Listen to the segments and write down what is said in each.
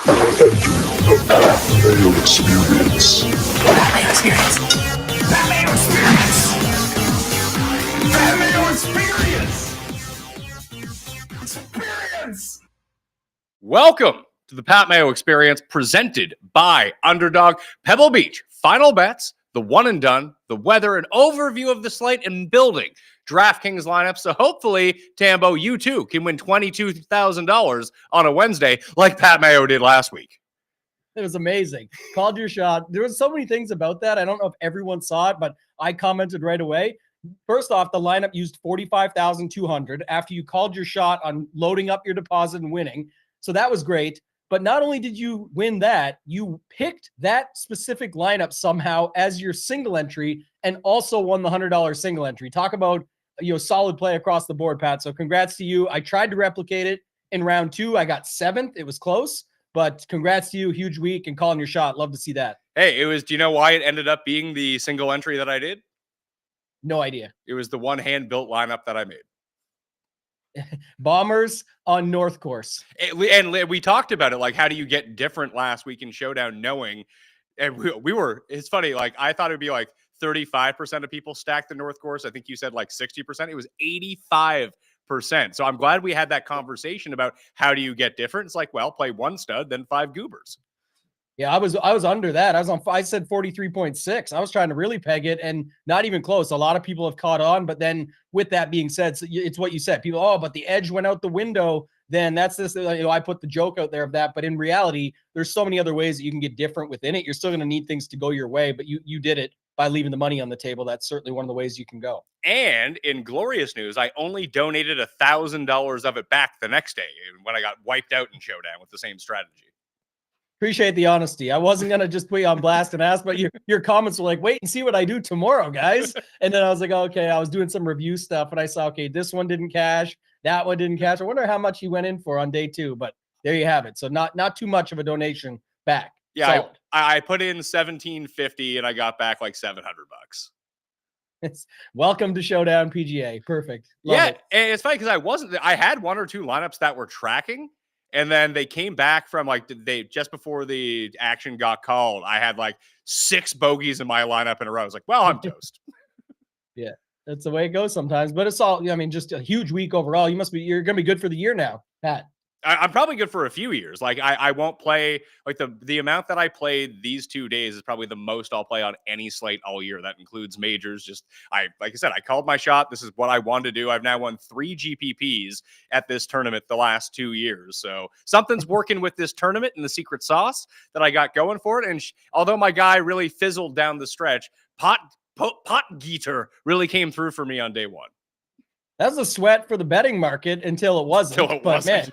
Mayo Experience. Mayo Experience. Mayo Experience. Mayo Experience. Welcome to the Pat Mayo Experience, presented by Underdog. Pebble Beach, final bets, the one and done, the weather, an overview of the slate, and building DraftKings lineup. So hopefully, Tambo, you too can win $22,000 on a Wednesday like Pat Mayo did last week. It was amazing. Called your shot. There was so many things about that. I don't know if everyone saw it, but I commented right away. First off, the lineup used 45,200 after you called your shot on loading up your deposit and winning. So that was great. But not only did you win that, you picked that specific lineup somehow as your single entry and also won the $100 single entry. Talk about, solid play across the board, Pat. So congrats to you. I tried to replicate it in round 2. I got 7th. It was close. But congrats to you. Huge week and calling your shot. Love to see that. Hey, do you know why it ended up being the single entry that I did? No idea. It was the one hand-built lineup that I made. Bombers on North Course. And we talked about it, like, how do you get different last week in Showdown knowing, and we were, it's funny, like, I thought it would be like 35% of people stacked the North Course. I think you said like 60%. It was 85%. So I'm glad we had that conversation about how do you get different. It's like, well, play one stud, then 5 goobers. Yeah, I was under that. I said 43.6. I was trying to really peg it and not even close. A lot of people have caught on, but then with that being said, it's what you said. People, but the edge went out the window. Then that's this, I put the joke out there of that, but in reality, there's so many other ways that you can get different within it. You're still going to need things to go your way, but you did it by leaving the money on the table. That's certainly one of the ways you can go. And in glorious news, I only donated $1,000 of it back the next day when I got wiped out in Showdown with the same strategy. Appreciate the honesty. I wasn't going to just put you on blast and ask, but your comments were like, wait and see what I do tomorrow, guys. And then I was like, okay, I was doing some review stuff and I saw, okay, this one didn't cash. That one didn't cash. I wonder how much you went in for on day 2, but there you have it. So not too much of a donation back. Yeah, I put in $1,750 and I got back like $700. It's welcome to Showdown PGA. Perfect. Love it. And it's funny because I had 1 or 2 lineups that were tracking, and then they came back from just before the action got called. I had like 6 bogeys in my lineup in a row. I was like, well, I'm toast. Yeah, that's the way it goes sometimes. But it's all, just a huge week overall. You're going to be good for the year now, Pat. I'm probably good for a few years. Like I won't play like the amount that I played these 2 days is probably the most I'll play on any slate all year. That includes majors. Like I said, I called my shot. This is what I wanted to do. I've now won 3 GPPs at this tournament the last 2 years. So something's working with this tournament and the secret sauce that I got going for it. And although my guy really fizzled down the stretch, Pot Geeter really came through for me on day 1. That was a sweat for the betting market until it wasn't. Man,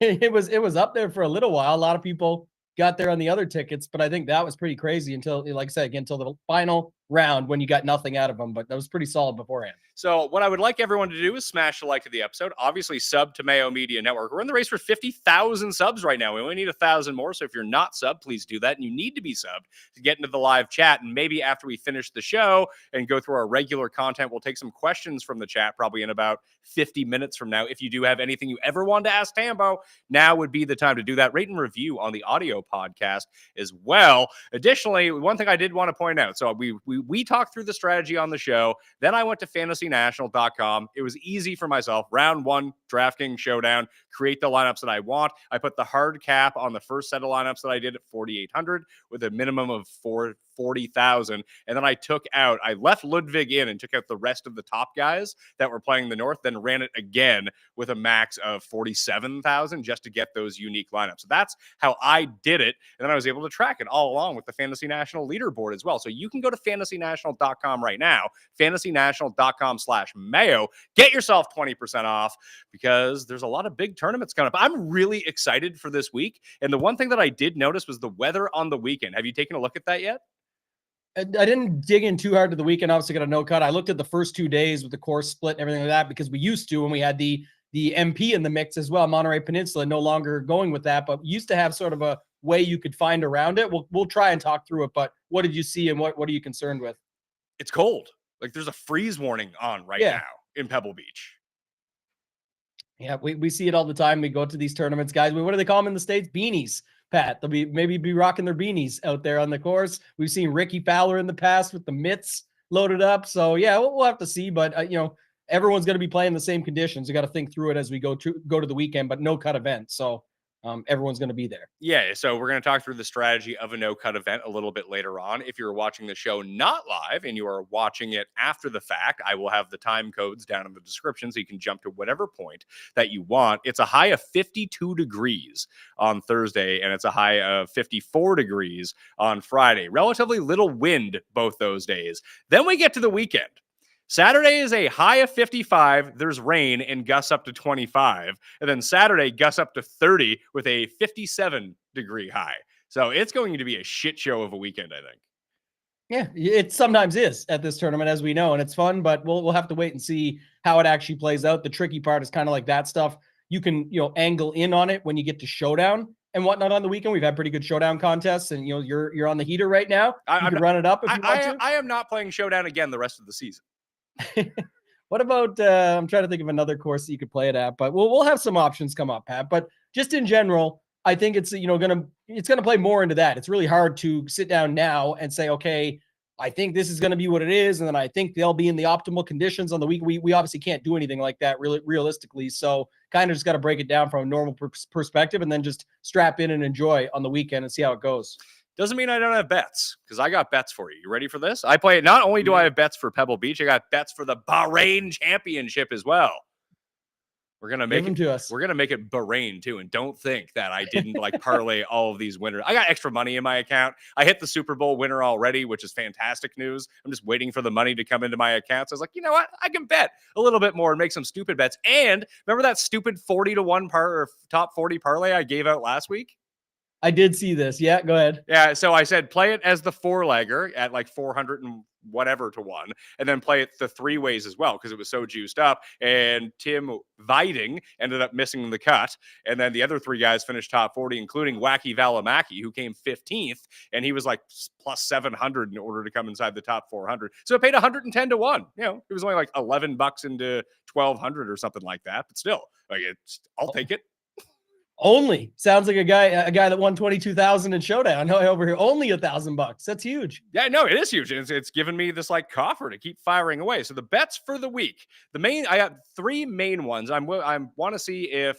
it was up there for a little while. A lot of people got there on the other tickets, but I think that was pretty crazy until, like I said, again, until the final round when you got nothing out of them. But that was pretty solid beforehand. So what I would like everyone to do is smash the like to the episode. Obviously, sub to Mayo Media Network. We're in the race for 50,000 subs right now. We only need 1,000 more. So if you're not subbed, please do that. And you need to be subbed to get into the live chat. And maybe after we finish the show and go through our regular content, we'll take some questions from the chat probably in about 50 minutes from now. If you do have anything you ever want to ask Tambo, now would be the time to do that. Rate and review on the audio podcast as well. Additionally, one thing I did want to point out. So we talked through the strategy on the show. Then I went to fantasynational.com. It was easy for myself. Round 1, DraftKings Showdown, create the lineups that I want. I put the hard cap on the first set of lineups that I did at 4,800 with a minimum of 40,000. And then I left Ludwig in and took out the rest of the top guys that were playing the North, then ran it again with a max of 47,000 just to get those unique lineups. So that's how I did it. And then I was able to track it all along with the Fantasy National leaderboard as well. So you can go to fantasynational.com right now, fantasynational.com/Mayo. Get yourself 20% off because there's a lot of big tournaments coming up. I'm really excited for this week. And the one thing that I did notice was the weather on the weekend. Have you taken a look at that yet? I didn't dig in too hard to the weekend. Obviously got a no cut. I looked at the first 2 days with the course split and everything like that because we used to when we had the MP in the mix as well. Monterey Peninsula, no longer going with that, but used to have sort of a way you could find around it. We'll try and talk through it, but what did you see and what are you concerned with? It's cold. Like there's a freeze warning on right now in Pebble Beach. Yeah, we see it all the time. We go to these tournaments, guys. What do they call them in the States? Beanies. Pat. They'll maybe be rocking their beanies out there on the course. We've seen Ricky Fowler in the past with the mitts loaded up. So yeah, we'll have to see. But everyone's going to be playing the same conditions. You got to think through it as we go to the weekend, but no cut event. So everyone's going to be there. Yeah, so we're going to talk through the strategy of a no-cut event a little bit later on. If you're watching the show not live and you are watching it after the fact, I will have the time codes down in the description so you can jump to whatever point that you want. It's a high of 52 degrees on Thursday, and it's a high of 54 degrees on Friday. Relatively little wind both those days. Then we get to the weekend. Saturday is a high of 55. There's rain and gusts up to 25. And then Saturday, gusts up to 30 with a 57-degree high. So it's going to be a shit show of a weekend, I think. Yeah, it sometimes is at this tournament, as we know, and it's fun, but we'll have to wait and see how it actually plays out. The tricky part is kind of like that stuff. You can, angle in on it when you get to showdown and whatnot on the weekend. We've had pretty good showdown contests, and you're on the heater right now. You can run it up if you want to. I am not playing showdown again the rest of the season. What about I'm trying to think of another course that you could play it at, but we'll have some options come up, Pat. But just in general, I think it's gonna play more into that. It's really hard to sit down now and say, okay, I think this is going to be what it is, and then I think they'll be in the optimal conditions on the week. We obviously can't do anything like that really realistically, so kind of just got to break it down from a normal perspective and then just strap in and enjoy on the weekend and see how it goes. Doesn't mean I don't have bets, because I got bets for you. You ready for this? I play it. Not only do I have bets for Pebble Beach, I got bets for the Bahrain Championship as well. We're gonna make it to us. We're gonna make it Bahrain too, and don't think that I didn't parlay all of these winners. I got extra money in my account. I hit the Super Bowl winner already, which is fantastic news. I'm just waiting for the money to come into my account. So I was like, you know what? I can bet a little bit more and make some stupid bets. And remember that stupid 40-1 top 40 parlay I gave out last week? I did see this. Yeah, go ahead. Yeah, so I said play it as the 4-legger at 400 and whatever to 1, and then play it the 3 ways as well because it was so juiced up. And Tim Viding ended up missing the cut, and then the other 3 guys finished top 40, including Wacky Valimaki, who came 15th, and he was plus 700 in order to come inside the top 400. So it paid 110 to 1. It was only $11 into 1,200 or something like that, but still, I'll take it. Only sounds like a guy that won 22,000 in showdown. No, over here, only $1,000. That's huge. Yeah, no, it is huge. It's given me this coffer to keep firing away. So the bets for the week, I got 3 main ones. I want to see if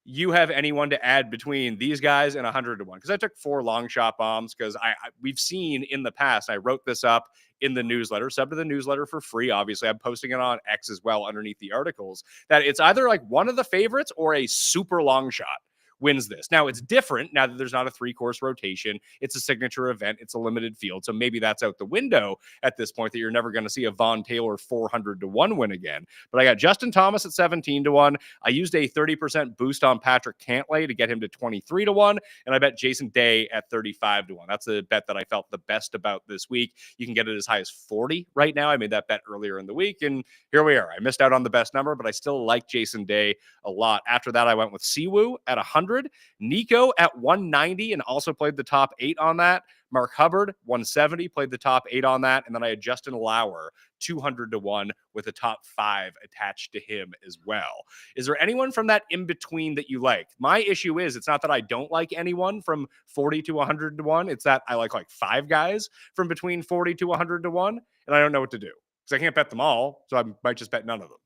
you have anyone to add between these guys and 100 to 1, because I took 4 long shot bombs because we've seen in the past. I wrote this up in the newsletter. Sub to the newsletter for free. Obviously, I'm posting it on X as well underneath the articles, that it's either one of the favorites or a super long shot wins this. Now, it's different now that there's not a 3-course rotation. It's a signature event. It's a limited field. So maybe that's out the window at this point, that you're never going to see a Von Taylor 400 to 1 win again. But I got Justin Thomas at 17 to 1. I used a 30% boost on Patrick Cantlay to get him to 23 to 1. And I bet Jason Day at 35 to 1. That's the bet that I felt the best about this week. You can get it as high as 40 right now. I made that bet earlier in the week, and here we are. I missed out on the best number, but I still like Jason Day a lot. After that, I went with Siwoo at 100. Nico at 190 and also played the top 8 on that. Mark Hubbard, 170, played the top 8 on that. And then I had Justin Lauer, 200 to 1 with a top 5 attached to him as well. Is there anyone from that in between that you like? My issue is, it's not that I don't like anyone from 40 to 100 to 1. It's that I like 5 guys from between 40 to 100 to 1. And I don't know what to do because I can't bet them all. So I might just bet none of them.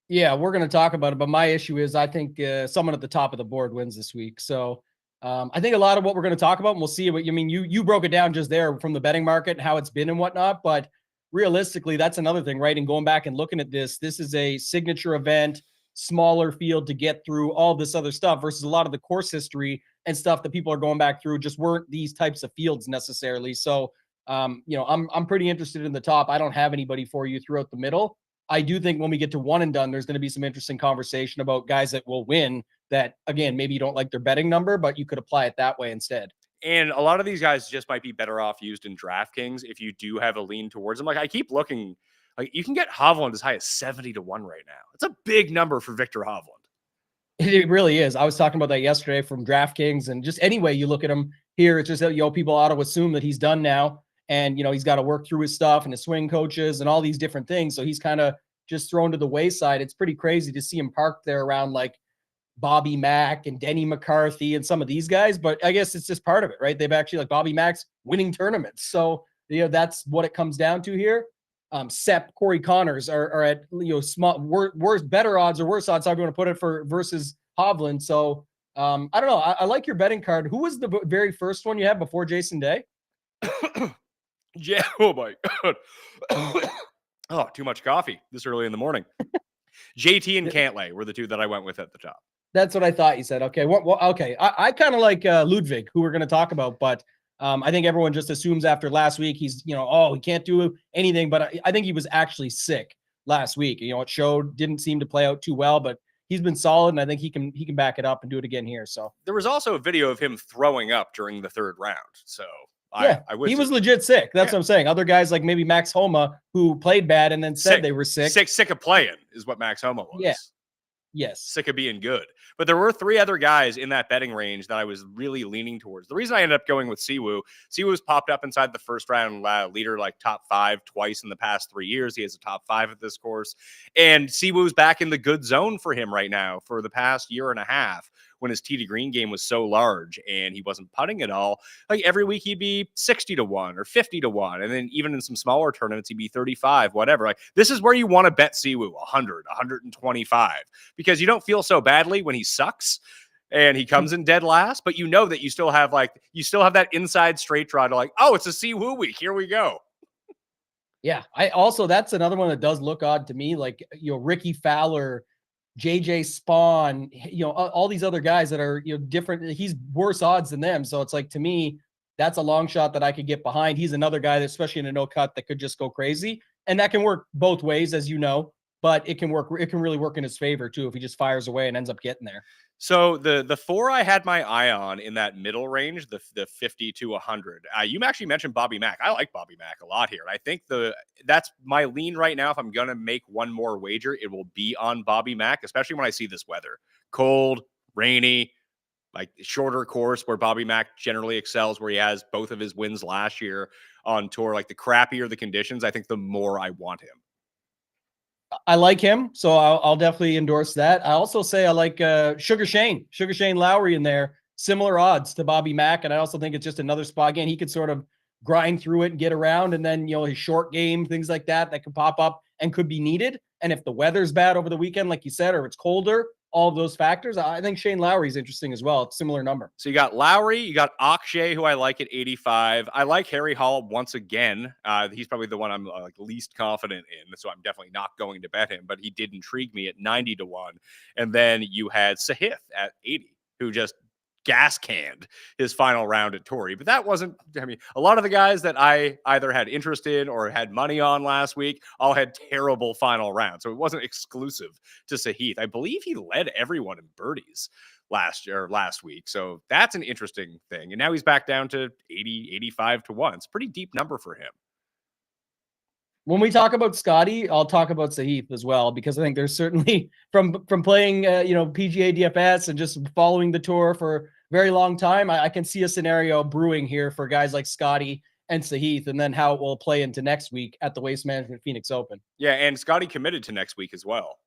Yeah, we're going to talk about it, but my issue is I think someone at the top of the board wins this week. So I think a lot of what we're going to talk about, and we'll see what you mean. You broke it down just there from the betting market and how it's been and whatnot, but realistically, that's another thing, right? And going back and looking at this is a signature event, smaller field to get through all this other stuff versus a lot of the course history and stuff that people are going back through just weren't these types of fields necessarily. So, I'm pretty interested in the top. I don't have anybody for you throughout the middle. I do think when we get to one and done, there's going to be some interesting conversation about guys that will win that, again, maybe you don't like their betting number, but you could apply it that way instead. And a lot of these guys just might be better off used in DraftKings if you do have a lean towards them. I keep looking, you can get Hovland as high as 70 to 1 right now. It's a big number for Victor Hovland. It really is. I was talking about that yesterday from DraftKings, and just any way you look at him here, it's just that, people ought to assume that he's done now. And, he's got to work through his stuff and his swing coaches and all these different things. So he's kind of just thrown to the wayside. It's pretty crazy to see him parked there around Bobby Mack and Denny McCarthy and some of these guys, but I guess it's just part of it, right? They've actually, like Bobby Mack's winning tournaments. So, that's what it comes down to here. Sepp, Corey Connors are at, small, worse, better odds or worse odds, however you want to put it, for versus Hovland. So, I don't know. I like your betting card. Who was the very first one you had before Jason Day? Yeah. Oh my God. Oh, too much coffee this early in the morning. JT and Cantlay were the two that I went with at the top. That's what I thought you said. Okay. Well, okay. I kind of like Ludwig, who we're going to talk about, but I think everyone just assumes after last week he's, he can't do anything. But I think he was actually sick last week. It showed, didn't seem to play out too well, but he's been solid, and I think he can back it up and do it again here. So there was also a video of him throwing up during the third round. So yeah, he was legit sick. That's what I'm saying. Other guys like maybe Max Homa, who played bad and then said they were sick. Sick of playing is what Max Homa was. Yeah. Yes. Sick of being good. But there were 3 other guys in that betting range that I was really leaning towards. The reason I ended up going with Siwoo's popped up inside the first round leader, like top 5 twice in the past 3 years. He has a top 5 at this course. And Siwoo's back in the good zone for him right now for the past year and a half, when his tee to green game was so large and he wasn't putting at all. Like every week he'd be 60-1 or 50-1. And then even in some smaller tournaments, he'd be 35, whatever. Like this is where you want to bet Siwoo 100, 125, because you don't feel so badly when he sucks and he comes in dead last, but that you still have that inside straight draw to like, oh, it's a Siwoo week. Here we go. Yeah. That's another one that does look odd to me. Like, Ricky Fowler, JJ Spawn, all these other guys that are, different. He's worse odds than them. So it's like, to me, that's a long shot that I could get behind. He's another guy that, especially in a no cut, that could just go crazy. And that can work both ways, as you know, but it can really work in his favor too, if he just fires away and ends up getting there. So the 4 I had my eye on in that middle range, the 50 to 100. You actually mentioned Bobby Mack. I like Bobby Mack a lot here. I think that's my lean right now. If I'm gonna make one more wager, it will be on Bobby Mack, especially when I see this weather: cold, rainy, like shorter course where Bobby Mack generally excels, where he has both of his wins last year on tour. Like the crappier the conditions, I think the more I want him. I like him, so I'll definitely endorse that. I also say I like Sugar Shane Lowry in there. Similar odds to Bobby Mack, and I also think it's just another spot. Again, he could sort of grind through it and get around, and then his short game, things like that could pop up and could be needed. And if the weather's bad over the weekend, like you said, or it's colder, all of those factors, I think Shane Lowry is interesting as well. It's similar number. So you got Lowry, you got Akshay, who I like at 85. I like Harry Hall once again. He's probably the one I'm least confident in, so I'm definitely not going to bet him, but he did intrigue me at 90-1. And then you had Sahith at 80, who just gas canned his final round at Torrey. But that wasn't, a lot of the guys that I either had interest in or had money on last week all had terrible final rounds. So it wasn't exclusive to Sahith. I believe he led everyone in birdies last week. So that's an interesting thing. And now he's back down to 80, 85-1. It's a pretty deep number for him. When we talk about Scotty, I'll talk about Sahith as well, because I think there's certainly from playing, PGA DFS and just following the tour for a very long time, I can see a scenario brewing here for guys like Scotty and Sahith, and then how it will play into next week at the Waste Management Phoenix Open. Yeah, and Scotty committed to next week as well.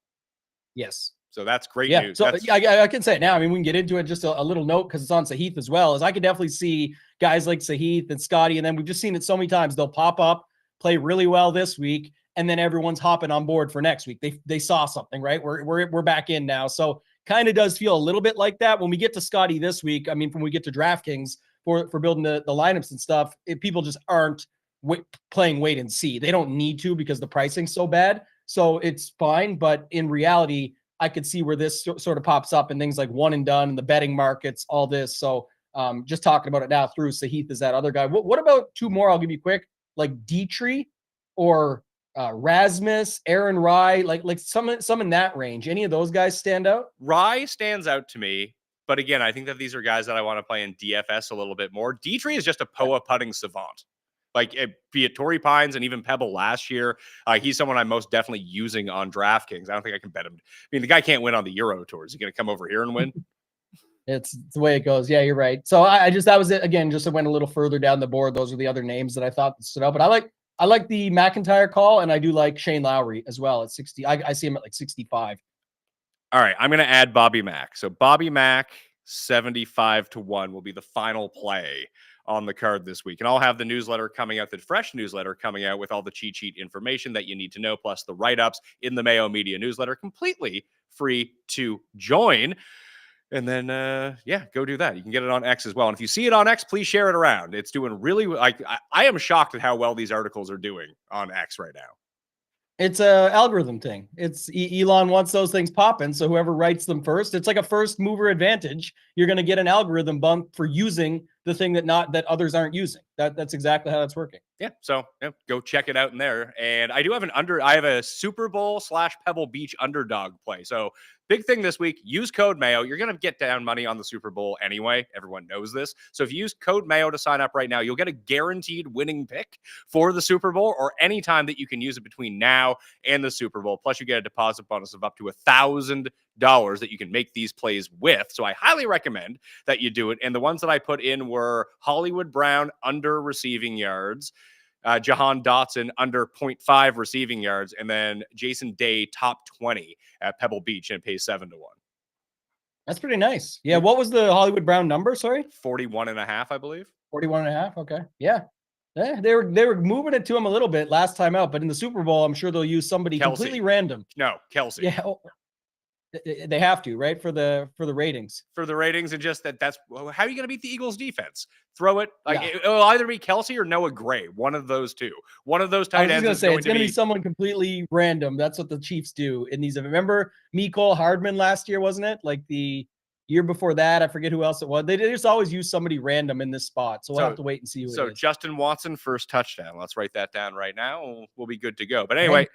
Yes. So that's great news. So I can say it now. We can get into it. Just a little note, because it's on Sahith as well, is I could definitely see guys like Sahith and Scotty, and then we've just seen it so many times. They'll pop up, play really well this week, and then everyone's hopping on board for next week. They saw something, right? We're back in now. So kind of does feel a little bit like that when we get to Scotty this week. When we get to DraftKings for building the lineups and stuff, people just aren't playing wait and see. They don't need to, because the pricing's so bad. So it's fine. But in reality, I could see where this sort of pops up in things like one and done and the betting markets, all this. So just talking about it now through Sahith is that other guy. What about 2 more? I'll give you quick, like Dietrich or Rasmus, Aaron Rye, like some in that range. Any of those guys stand out? Rye stands out to me, but again, I think that these are guys that I want to play in DFS a little bit more. Dietrich is just a POA putting savant. Like, be it Torrey Pines and even Pebble last year, he's someone I'm most definitely using on DraftKings. I don't think I can bet him. The guy can't win on the Euro Tour. Is he going to come over here and win? It's the way it goes. Yeah, you're right. So that was it. Again, just went a little further down the board. Those are the other names that I thought stood out. But I like the McIntyre call, and I do like Shane Lowry as well at 60. I see him at like 65. All right, I'm going to add Bobby Mack. So Bobby Mack, 75-1 will be the final play on the card this week. And I'll have the newsletter coming out, the fresh newsletter coming out with all the cheat sheet information that you need to know, plus the write-ups in the Mayo Media newsletter, completely free to join. And then, go do that. You can get it on X as well. And if you see it on X, please share it around. It's doing really, I am shocked at how well these articles are doing on X right now. It's a algorithm thing. It's Elon wants those things popping, so whoever writes them first, it's like a first mover advantage. You're going to get an algorithm bump for using the thing that others aren't using. That's exactly how that's working. Yeah, so go check it out in there. And I do have I have a Super Bowl / Pebble Beach underdog play. So big thing this week, use code Mayo. You're going to get down money on the Super Bowl anyway. Everyone knows this. So if you use code Mayo to sign up right now, you'll get a guaranteed winning pick for the Super Bowl or any time that you can use it between now and the Super Bowl. Plus you get a deposit bonus of up to $1,000 that you can make these plays with. So I highly recommend that you do it. And the ones that I put in were Hollywood Brown under receiving yards, Jahan Dotson under 0.5 receiving yards, and then Jason Day top 20 at Pebble Beach, and it pays 7-1. That's pretty nice. Yeah. What was the Hollywood Brown number? Sorry, 41.5, I believe. 41.5. Okay. Yeah. Yeah, they were moving it to him a little bit last time out, but in the Super Bowl, I'm sure they'll use somebody Kelsey. completely random. No, Kelsey. Yeah. They have to, right? For the ratings. For the ratings, and just that's how are you going to beat the Eagles defense? Throw it it'll either be Kelsey or Noah Gray, one of those two. One of those tight ends. It's going to be someone completely random. That's what the Chiefs do in these. Remember Mecole Hardman last year, wasn't it? Like the year before that, I forget who else it was. They just always use somebody random in this spot. So we'll have to wait and see who it is. Justin Watson, first touchdown. Let's write that down right now. We'll be good to go. But anyway,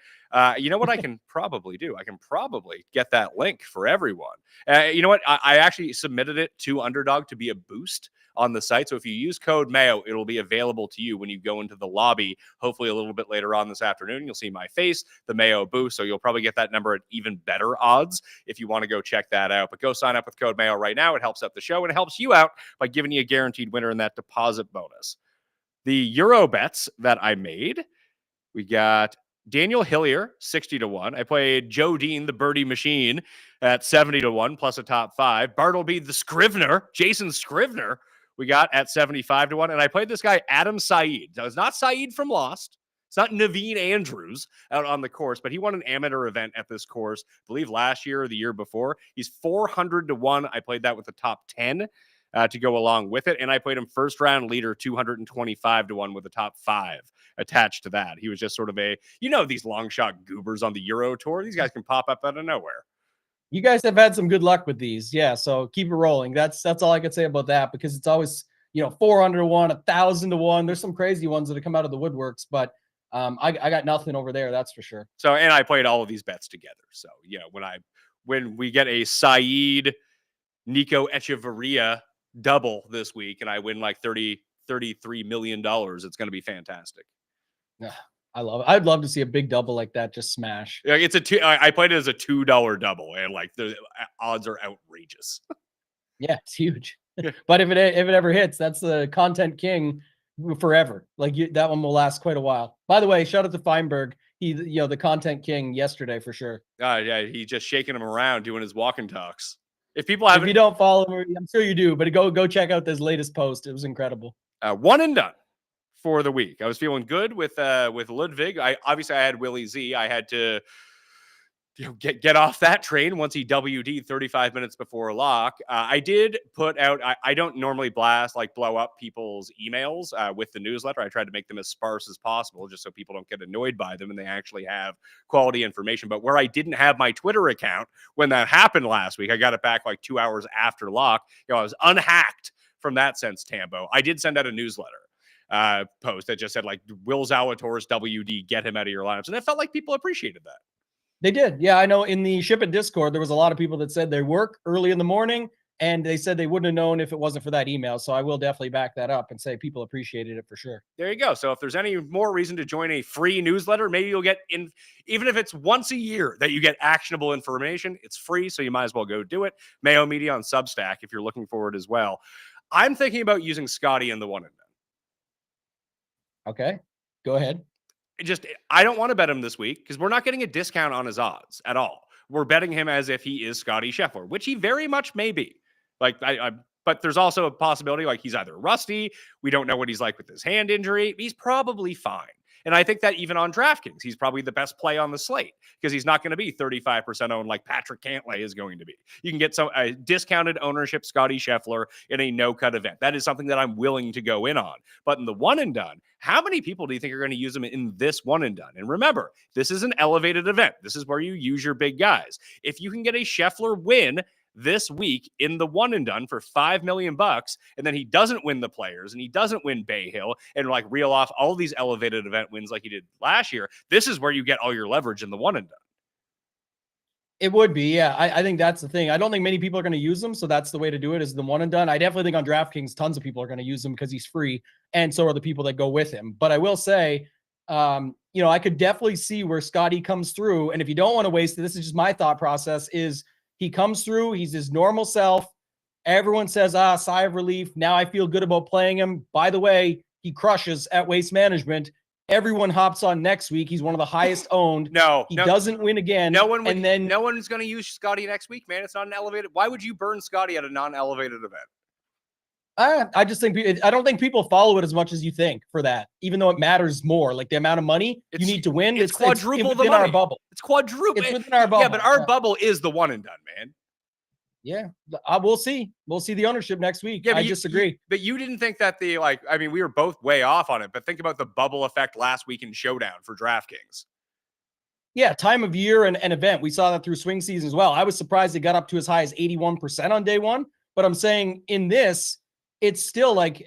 you know what I can probably do? I can probably get that link for everyone. You know what? I actually submitted it to Underdog to be a boost on the site. So if you use code Mayo, it'll be available to you when you go into the lobby, hopefully a little bit later on this afternoon. You'll see my face, the Mayo boost. So you'll probably get that number at even better odds if you want to go check that out. But go sign up with code Mayo right now. It helps out the show and it helps you out by giving you a guaranteed winner in that deposit bonus. The Euro bets that I made, we got Daniel Hillier, 60-1. I played Joe Dean, the birdie machine, at 70-1, plus a top 5. Bartleby, the Scrivener, Jason Scrivener, we got at 75-1. And I played this guy, Adam Saeed. Now, it's not Saeed from Lost. It's not Naveen Andrews out on the course, but he won an amateur event at this course, I believe last year or the year before. He's 400-1. I played that with the top 10 to go along with it. And I played him first round leader, 225-1 with the top 5 attached to that. He was just sort of these long shot goobers on the Euro tour. These guys can pop up out of nowhere. You guys have had some good luck with these. Yeah. So keep it rolling. That's all I could say about that, because it's always, 400-1, 1,000-1. There's some crazy ones that have come out of the woodworks, but I got nothing over there. That's for sure. So, and I played all of these bets together. So, when we get a Saeed, Nico Echeverria double this week and I win like $33 million, it's going to be fantastic. Yeah, I love it. I'd love to see a big double like that just smash. It's I played it as a $2 double and like the odds are outrageous. Yeah, it's huge. But if it ever hits, that's the content king forever. Like that one will last quite a while. By the way, shout out to Feinberg. He, the content king yesterday for sure. Yeah, he's just shaking him around doing his walk and talks. If you don't follow him, I'm sure you do, but go check out this latest post. It was incredible. One and done for the week. I was feeling good with Ludwig. I had Willie Z. I had to get off that train once he WD'd 35 minutes before lock. I did put out, I don't normally blow up people's emails with the newsletter. I tried to make them as sparse as possible just so people don't get annoyed by them and they actually have quality information. But where I didn't have my Twitter account when that happened last week, I got it back like 2 hours after lock. I was unhacked from that sense, Tambo. I did send out a newsletter post that just said like, Will Zalatoris WD, get him out of your lineups. And I felt like people appreciated that. They did. Yeah, I know in the Ship It Discord, there was a lot of people that said they work early in the morning and they said they wouldn't have known if it wasn't for that email. So I will definitely back that up and say people appreciated it for sure. There you go. So if there's any more reason to join a free newsletter, maybe you'll get in, even if it's once a year that you get actionable information, it's free. So you might as well go do it. Mayo Media on Substack if you're looking for it as well. I'm thinking about using Scotty in the one and done. Okay, go ahead. I don't want to bet him this week because we're not getting a discount on his odds at all. we're betting him as if he is Scotty Scheffler, which he very much may be. Like, but there's also a possibility like he's either rusty. We don't know what he's like with his hand injury. He's probably fine. And I think that even on DraftKings, he's probably the best play on the slate because he's not going to be 35% owned like Patrick Cantlay is going to be. You can get some discounted ownership Scotty Scheffler in a no-cut event. That is something that I'm willing to go in on. But in the one and done, how many people do you think are going to use him in this one and done? And remember, this is an elevated event. This is where you use your big guys. If you can get a Scheffler win this week in the one and done for $5 million, and then he doesn't win the Players and he doesn't win Bay Hill and like reel off all these elevated event wins like he did last year, this is where you get all your leverage in the one and done. It would be, yeah. I think that's the thing. I don't think many people are going to use them, so that's the way to do it is the one and done. I definitely think on DraftKings, tons of people are going to use him because he's free, and so are the people that go with him. But I will say, I could definitely see where Scotty comes through, and if you don't want to waste it, this is just my thought process, is he comes through, he's his normal self. Everyone says, sigh of relief. Now I feel good about playing him. By the way, he crushes at Waste Management. Everyone hops on next week. He's one of the highest owned. He doesn't win again. No one's going to use Scotty next week, man. It's not an elevated. Why would you burn Scotty at a non-elevated event? I just think I don't think people follow it as much as you think for that, even though it matters more. Like the amount of money you need to win. It's quadruple it's the money. Our bubble. It's quadruple. It's within our bubble. Yeah, but our bubble is the one and done, man. Yeah, we'll see. We'll see the ownership next week. Yeah, I disagree. But you didn't think that we were both way off on it, but think about the bubble effect last week in Showdown for DraftKings. Yeah, time of year and event. We saw that through swing season as well. I was surprised it got up to as high as 81% on day one. But I'm saying in this, it's still like,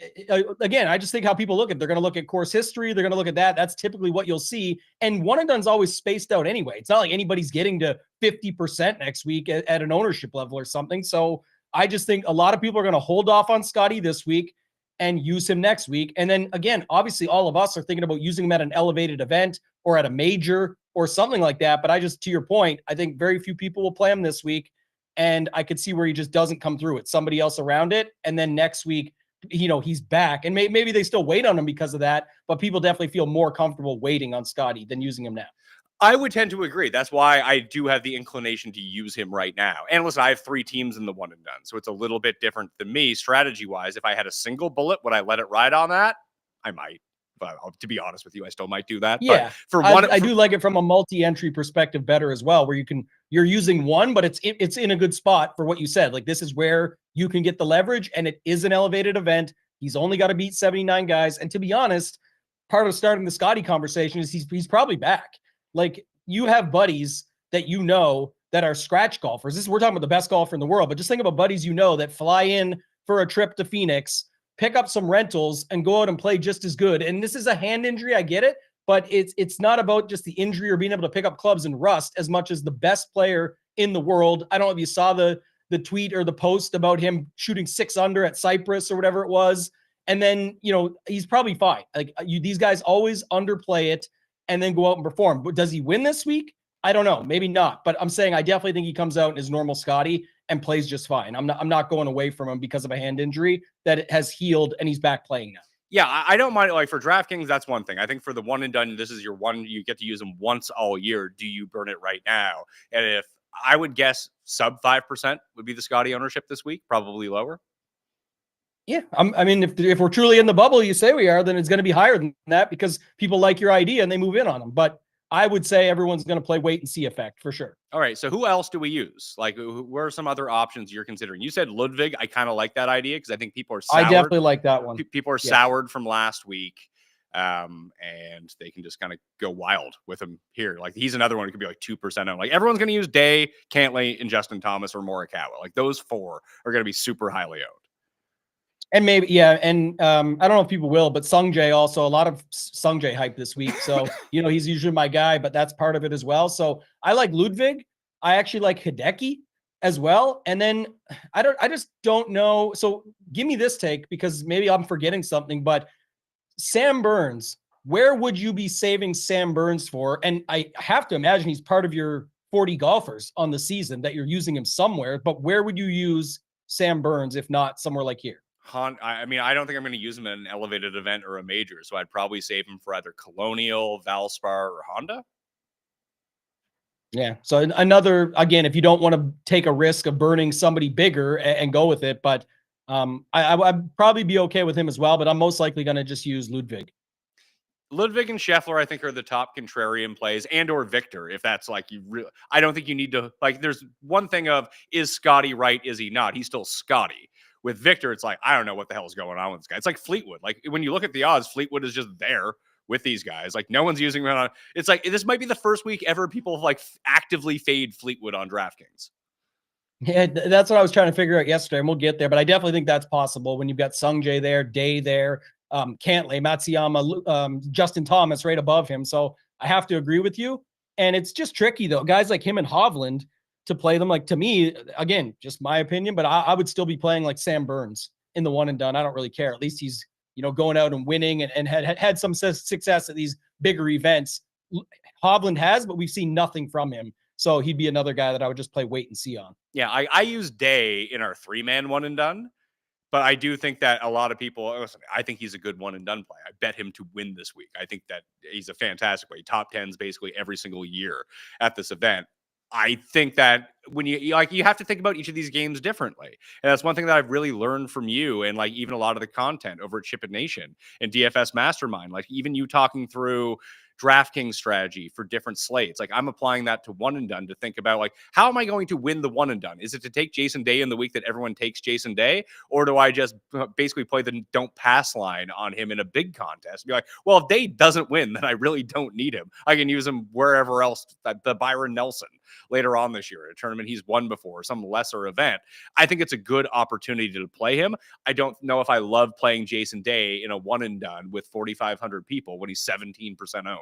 again, I just think how people look at it. They're going to look at course history. They're going to look at that. That's typically what you'll see. And one and done's always spaced out anyway. It's not like anybody's getting to 50% next week at an ownership level or something. So I just think a lot of people are going to hold off on Scotty this week and use him next week. And then again, obviously all of us are thinking about using him at an elevated event or at a major or something like that. But to your point, I think very few people will play him this week. And I could see where he just doesn't come through. It's somebody else around it. And then next week, he's back. And maybe they still wait on him because of that. But people definitely feel more comfortable waiting on Scotty than using him now. I would tend to agree. That's why I do have the inclination to use him right now. And listen, I have 3 teams in the one and done. So it's a little bit different than me strategy-wise. If I had a single bullet, would I let it ride on that? I might. But to be honest with you, I still might do that. Yeah, but I do like it from a multi-entry perspective better as well, where you're using one, but it's in a good spot for what you said. Like this is where you can get the leverage, and it is an elevated event. He's only got to beat 79 guys, and to be honest, part of starting the Scotty conversation is he's probably back. Like you have buddies that that are scratch golfers. We're talking about the best golfer in the world, but just think about buddies that fly in for a trip to Phoenix, pick up some rentals and go out and play just as good. And this is a hand injury. I get it, but it's not about just the injury or being able to pick up clubs and rust as much as the best player in the world. I don't know if you saw the tweet or the post about him shooting 6 under at Cyprus or whatever it was. And then, he's probably fine. Like these guys always underplay it and then go out and perform. But does he win this week? I don't know. Maybe not. But I'm saying I definitely think he comes out in his normal Scotty and plays just fine. I'm not going away from him because of a hand injury that it has healed and he's back playing now. Yeah, I don't mind. Like for DraftKings, that's one thing. I think for the one and done, this is your one. You get to use them once all year. Do you burn it right now? And if I would guess sub 5% would be the Scotty ownership this week, probably lower. Yeah, I mean, if we're truly in the bubble, you say we are, then it's going to be higher than that because people like your idea and they move in on them. But I would say everyone's going to play wait and see effect for sure. All right. So who else do we use? Like, where are some other options you're considering? You said Ludwig. I kind of like that idea because I think people are soured. I definitely like that one. People are soured from last week. And they can just kind of go wild with him here. Like he's another one who could be like 2% owned. Like everyone's going to use Day, Cantlay, and Justin Thomas or Morikawa. Like those 4 are going to be super highly owned. And maybe, yeah. And I don't know if people will, but Sungjae also, a lot of Sungjae hype this week. So, he's usually my guy, but that's part of it as well. So I like Ludwig. I actually like Hideki as well. And then I just don't know. So give me this take because maybe I'm forgetting something, but Sam Burns, where would you be saving Sam Burns for? And I have to imagine he's part of your 40 golfers on the season that you're using him somewhere, but where would you use Sam Burns if not somewhere like here? I mean, I don't think I'm going to use him in an elevated event or a major, so I'd probably save him for either Colonial, Valspar, or Honda. Yeah. So another, again, if you don't want to take a risk of burning somebody bigger and go with it, but I'd probably be okay with him as well, but I'm most likely going to just use Ludwig. Ludwig and Scheffler, I think, are the top contrarian plays, and or Victor, if that's like you really. I don't think you need to like. There's one thing of, is Scotty right? Is he not? He's still Scotty. With Victor, it's like, I don't know what the hell is going on with this guy. It's like Fleetwood. Like when you look at the odds, Fleetwood is just there with these guys. Like no one's using him on. It's like this might be the first week ever people have like actively fade Fleetwood on DraftKings. Yeah, that's what I was trying to figure out yesterday, and we'll get there. But I definitely think that's possible when you've got Sungjae there, Day there, Cantlay, Matsuyama, Justin Thomas right above him. So I have to agree with you. And it's just tricky though. Guys like him and Hovland to play them, like to me, again, just my opinion, but I would still be playing like Sam Burns in the one and done. I don't really care. At least he's, going out and winning and had some success at these bigger events. Hovland has, but we've seen nothing from him. So he'd be another guy that I would just play wait and see on. Yeah, I use Day in our 3-man one and done. But I do think that a lot of people, listen, I think he's a good one and done play. I bet him to win this week. I think that he's a fantastic way. Top 10s basically every single year at this event. I think that when you have to think about each of these games differently. And that's one thing that I've really learned from you and like even a lot of the content over at Chip It Nation and DFS Mastermind. Like even you talking through DraftKings strategy for different slates. Like I'm applying that to one and done to think about like, how am I going to win the one and done? Is it to take Jason Day in the week that everyone takes Jason Day? Or do I just basically play the don't pass line on him in a big contest? Be like, well, if Day doesn't win, then I really don't need him. I can use him wherever else, the Byron Nelson later on this year, a tournament he's won before, some lesser event. I think it's a good opportunity to play him. I don't know if I love playing Jason Day in a one and done with 4,500 people when he's 17% owned.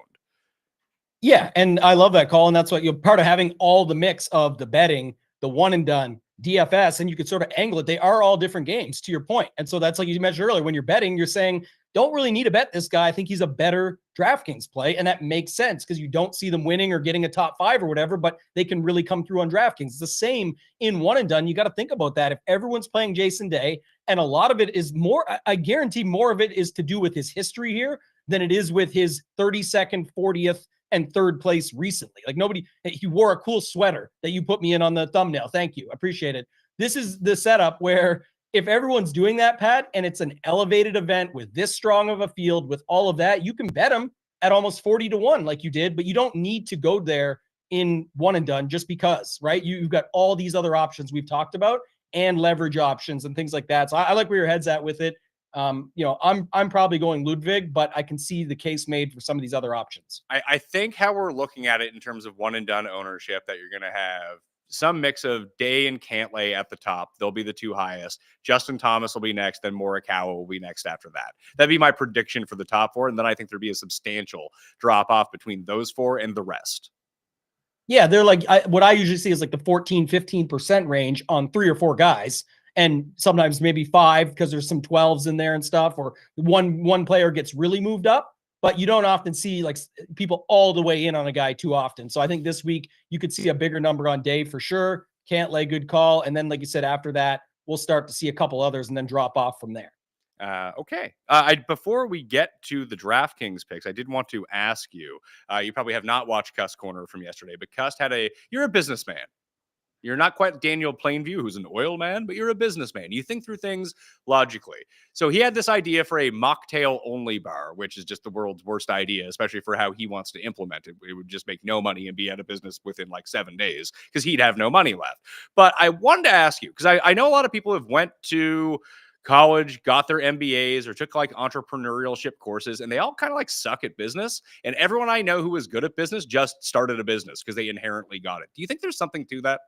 Yeah, and I love that call, and that's what you're part of having all the mix of the betting, the one and done, DFS, and you could sort of angle it. They are all different games, to your point. And so that's like you mentioned earlier, when you're betting, you're saying, don't really need to bet this guy. I think he's a better DraftKings play, and that makes sense because you don't see them winning or getting a top 5 or whatever, but they can really come through on DraftKings. It's the same in one and done. You got to think about that. If everyone's playing Jason Day, and a lot of it is more, I guarantee more of it is to do with his history here than it is with his 32nd, 40th, and third place recently. Like he wore a cool sweater that you put me in on the thumbnail. Thank you. Appreciate it. This is the setup where if everyone's doing that, Pat, and it's an elevated event with this strong of a field, with all of that, you can bet them at almost 40-1 like you did, but you don't need to go there in one and done just because, right? You've got all these other options we've talked about and leverage options and things like that. So I like where your head's at with it. I'm probably going Ludwig, but I can see the case made for some of these other options. I think how we're looking at it in terms of one and done ownership, that you're going to have some mix of Day and Cantlay at the top. They'll be the two highest. Justin Thomas will be next. Then Morikawa will be next after that. That'd be my prediction for the top 4. And then I think there'd be a substantial drop off between those 4 and the rest. Yeah, they're like, what I usually see is like the 14-15% range on 3 or 4 guys. And sometimes maybe 5 because there's some 12s in there and stuff, or one player gets really moved up, but you don't often see like people all the way in on a guy too often. So I think this week you could see a bigger number on Day for sure. Cantlay, good call. And then, like you said, after that, we'll start to see a couple others and then drop off from there. Okay. Before we get to the DraftKings picks, I did want to ask you, you probably have not watched Cuss Corner from yesterday, but Cuss you're a businessman. You're not quite Daniel Plainview, who's an oil man, but you're a businessman. You think through things logically. So he had this idea for a mocktail only bar, which is just the world's worst idea, especially for how he wants to implement it. It would just make no money and be out of business within like 7 days because he'd have no money left. But I wanted to ask you, because I know a lot of people have went to college, got their MBAs, or took like entrepreneurship courses, and they all kind of like suck at business. And everyone I know who is good at business just started a business because they inherently got it. Do you think there's something to that?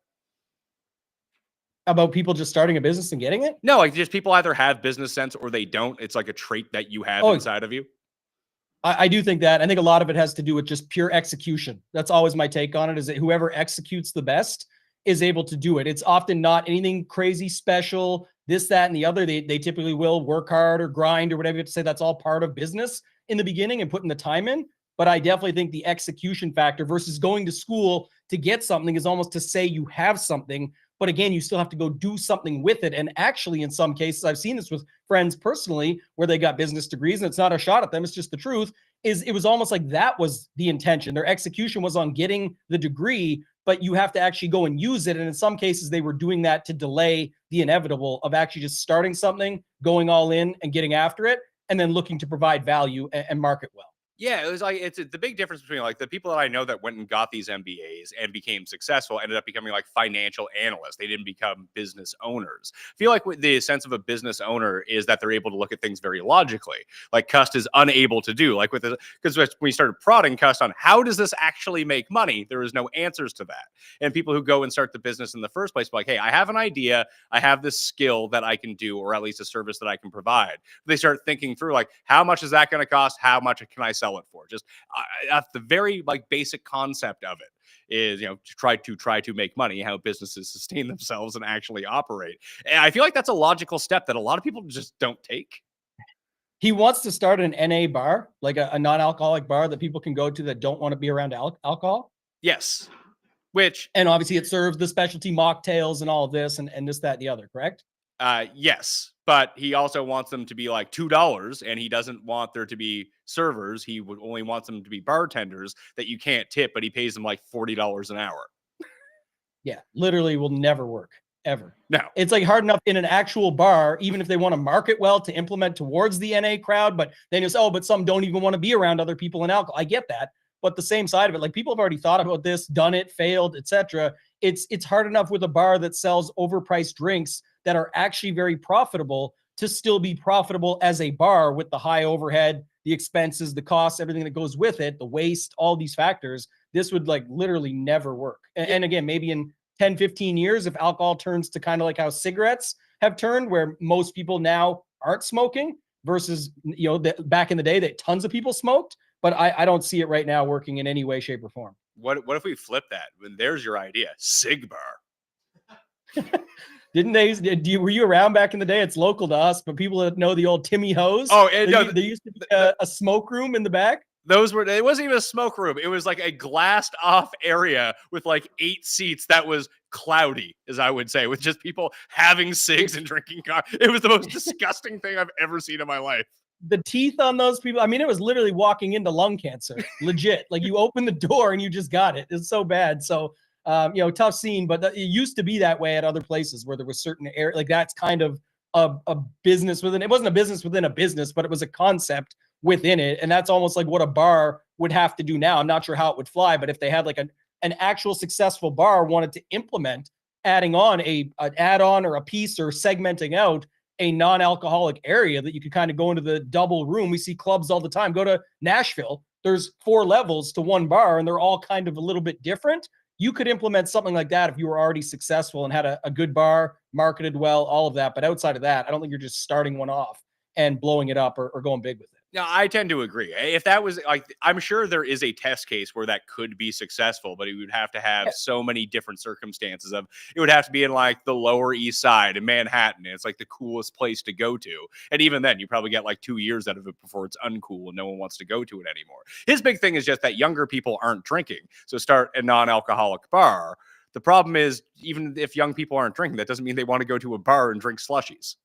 About people just starting a business and getting it? No, like just people either have business sense or they don't. It's like a trait that you have inside of you. I do think that. I think a lot of it has to do with just pure execution. That's always my take on it, is that whoever executes the best is able to do it. It's often not anything crazy special, this, that, and the other. They typically will work hard or grind or whatever you have to say. That's all part of business in the beginning and putting the time in. But I definitely think the execution factor versus going to school to get something is almost to say you have something. But again, you still have to go do something with it. And actually, in some cases, I've seen this with friends personally, where they got business degrees, and it's not a shot at them. It's just the truth. is it was almost like that was the intention. Their execution was on getting the degree, but you have to actually go and use it. And in some cases, they were doing that to delay the inevitable of actually just starting something, going all in and getting after it, and then looking to provide value and market well. Yeah, it was like it's the big difference between like the people that I know that went and got these MBAs and became successful ended up becoming like financial analysts. They didn't become business owners. I feel like the sense of a business owner is that they're able to look at things very logically, like Cust is unable to do. Like with the because when we started prodding Cust on how does this actually make money, there was no answers to that. And people who go and start the business in the first place, like, hey, I have an idea, I have this skill that I can do, or at least a service that I can provide. They start thinking through like, how much is that going to cost? How much can I sell it for? Just that's the very like basic concept of it is, try to make money, how businesses sustain themselves and actually operate. And I feel like that's a logical step that a lot of people just don't take. He wants to start an NA bar, like a non-alcoholic bar that people can go to that don't want to be around alcohol. Yes. Which, and obviously it serves the specialty mocktails and all of this and this, that, and the other, correct? Yes, but he also wants them to be like $2, and he doesn't want there to be servers. He would only want them to be bartenders that you can't tip, but he pays them like $40 an hour. Yeah, literally will never work, ever. No. It's like hard enough in an actual bar, even if they want to market well to implement towards the NA crowd, but then you say, oh, but some don't even want to be around other people in alcohol. I get that. But the same side of it, like people have already thought about this, done it, failed, etc. It's hard enough with a bar that sells overpriced drinks that are actually very profitable to still be profitable as a bar with the high overhead, the expenses, the costs, everything that goes with it, the waste, all these factors. This would like literally never work. And again, maybe in 10, 15 years, if alcohol turns to kind of like how cigarettes have turned, where most people now aren't smoking versus, back in the day that tons of people smoked. But I don't see it right now working in any way, shape, or form. What if we flip that? When there's your idea, Sig Bar. Didn't they? Were you around back in the day? It's local to us, but people that know the old Timmy Hose. Oh, there used to be a smoke room in the back. It wasn't even a smoke room. It was like a glassed off area with like 8 seats that was cloudy, as I would say, with just people having cigs and drinking coffee. It was the most disgusting thing I've ever seen in my life. The teeth on those people, I mean, it was literally walking into lung cancer, legit. Like you open the door and you just got it. It's so bad. So, tough scene, but it used to be that way at other places where there was certain air, like that's kind of a business within, it wasn't a business within a business, but it was a concept within it. And that's almost like what a bar would have to do now. I'm not sure how it would fly, but if they had like an actual successful bar wanted to implement adding on an add-on or a piece or segmenting out a non-alcoholic area that you could kind of go into the double room. We see clubs all the time. Go to Nashville. There's 4 levels to one bar and they're all kind of a little bit different. You could implement something like that if you were already successful and had a good bar, marketed well, all of that. But outside of that, I don't think you're just starting one off and blowing it up or going big with it. No, I tend to agree. If that was like, I'm sure there is a test case where that could be successful, but it would have to have so many different circumstances of it would have to be in like the Lower East Side in Manhattan. And it's like the coolest place to go to. And even then you probably get like 2 years out of it before it's uncool and no one wants to go to it anymore. His big thing is just that younger people aren't drinking. So start a non-alcoholic bar. The problem is, even if young people aren't drinking, that doesn't mean they want to go to a bar and drink slushies.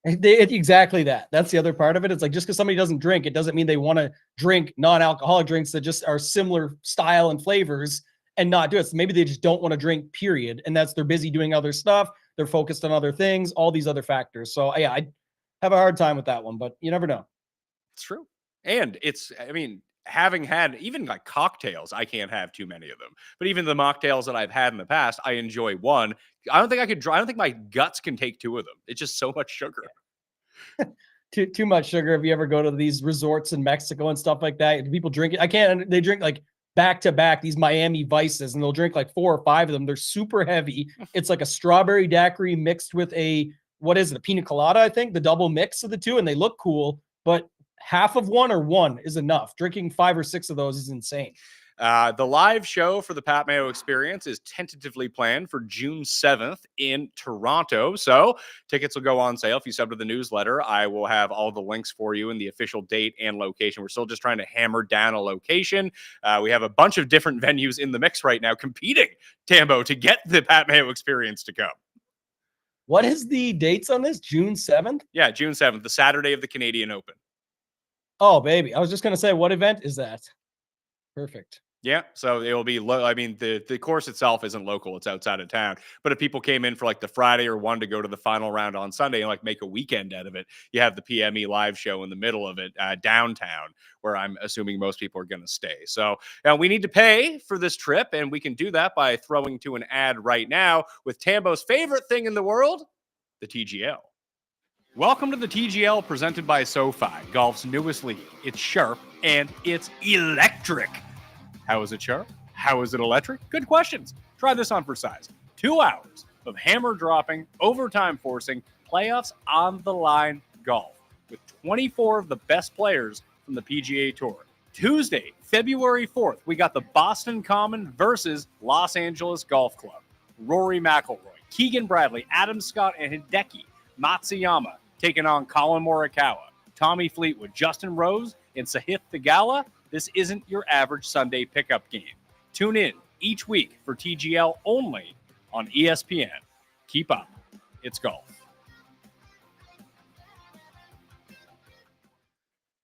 Exactly that. That's the other part of it. It's like just because somebody doesn't drink, it doesn't mean they want to drink non-alcoholic drinks that just are similar style and flavors and not do it. So maybe they just don't want to drink, period. And they're busy doing other stuff. They're focused on other things, all these other factors. So yeah, I have a hard time with that one, but you never know. It's true. And having had even like cocktails, I can't have too many of them. But even the mocktails that I've had in the past, I enjoy one. I don't think my guts can take 2 of them. It's just so much sugar. Too much sugar. If you ever go to these resorts in Mexico and stuff like that, people drink it. I can't. They drink like back to back these Miami Vices, and they'll drink like 4 or 5 of them. They're super heavy. It's like a strawberry daiquiri mixed with a pina colada, I think, the double mix of the two, and they look cool, but half of one or one is enough. Drinking 5 or 6 of those is insane. The live show for the Pat Mayo Experience is tentatively planned for June 7th in Toronto. So tickets will go on sale. If you sub to the newsletter, I will have all the links for you and the official date and location. We're still just trying to hammer down a location. We have a bunch of different venues in the mix right now competing, Tambo, to get the Pat Mayo Experience to come. What is the dates on this? June 7th? Yeah, June 7th, the Saturday of the Canadian Open. Oh, baby. I was just going to say, what event is that? Perfect. Yeah, so it will be low. I mean, the course itself isn't local; it's outside of town. But if people came in for like the Friday or wanted to go to the final round on Sunday and like make a weekend out of it, you have the PME live show in the middle of it, downtown, where I'm assuming most people are going to stay. So now we need to pay for this trip, and we can do that by throwing to an ad right now with Tambo's favorite thing in the world, the TGL. Welcome to the TGL, presented by SoFi, golf's newest league. It's sharp and it's electric. How is it sharp? How is it electric? Good questions. Try this on for size. 2 hours of hammer dropping, overtime forcing, playoffs on the line golf with 24 of the best players from the PGA Tour. Tuesday, February 4th, we got the Boston Common versus Los Angeles Golf Club. Rory McIlroy, Keegan Bradley, Adam Scott, and Hideki Matsuyama taking on Colin Morikawa, Tommy Fleetwood, Justin Rose, and Sahith Theegala. This isn't your average Sunday pickup game. Tune in each week for TGL only on ESPN. Keep up. It's golf.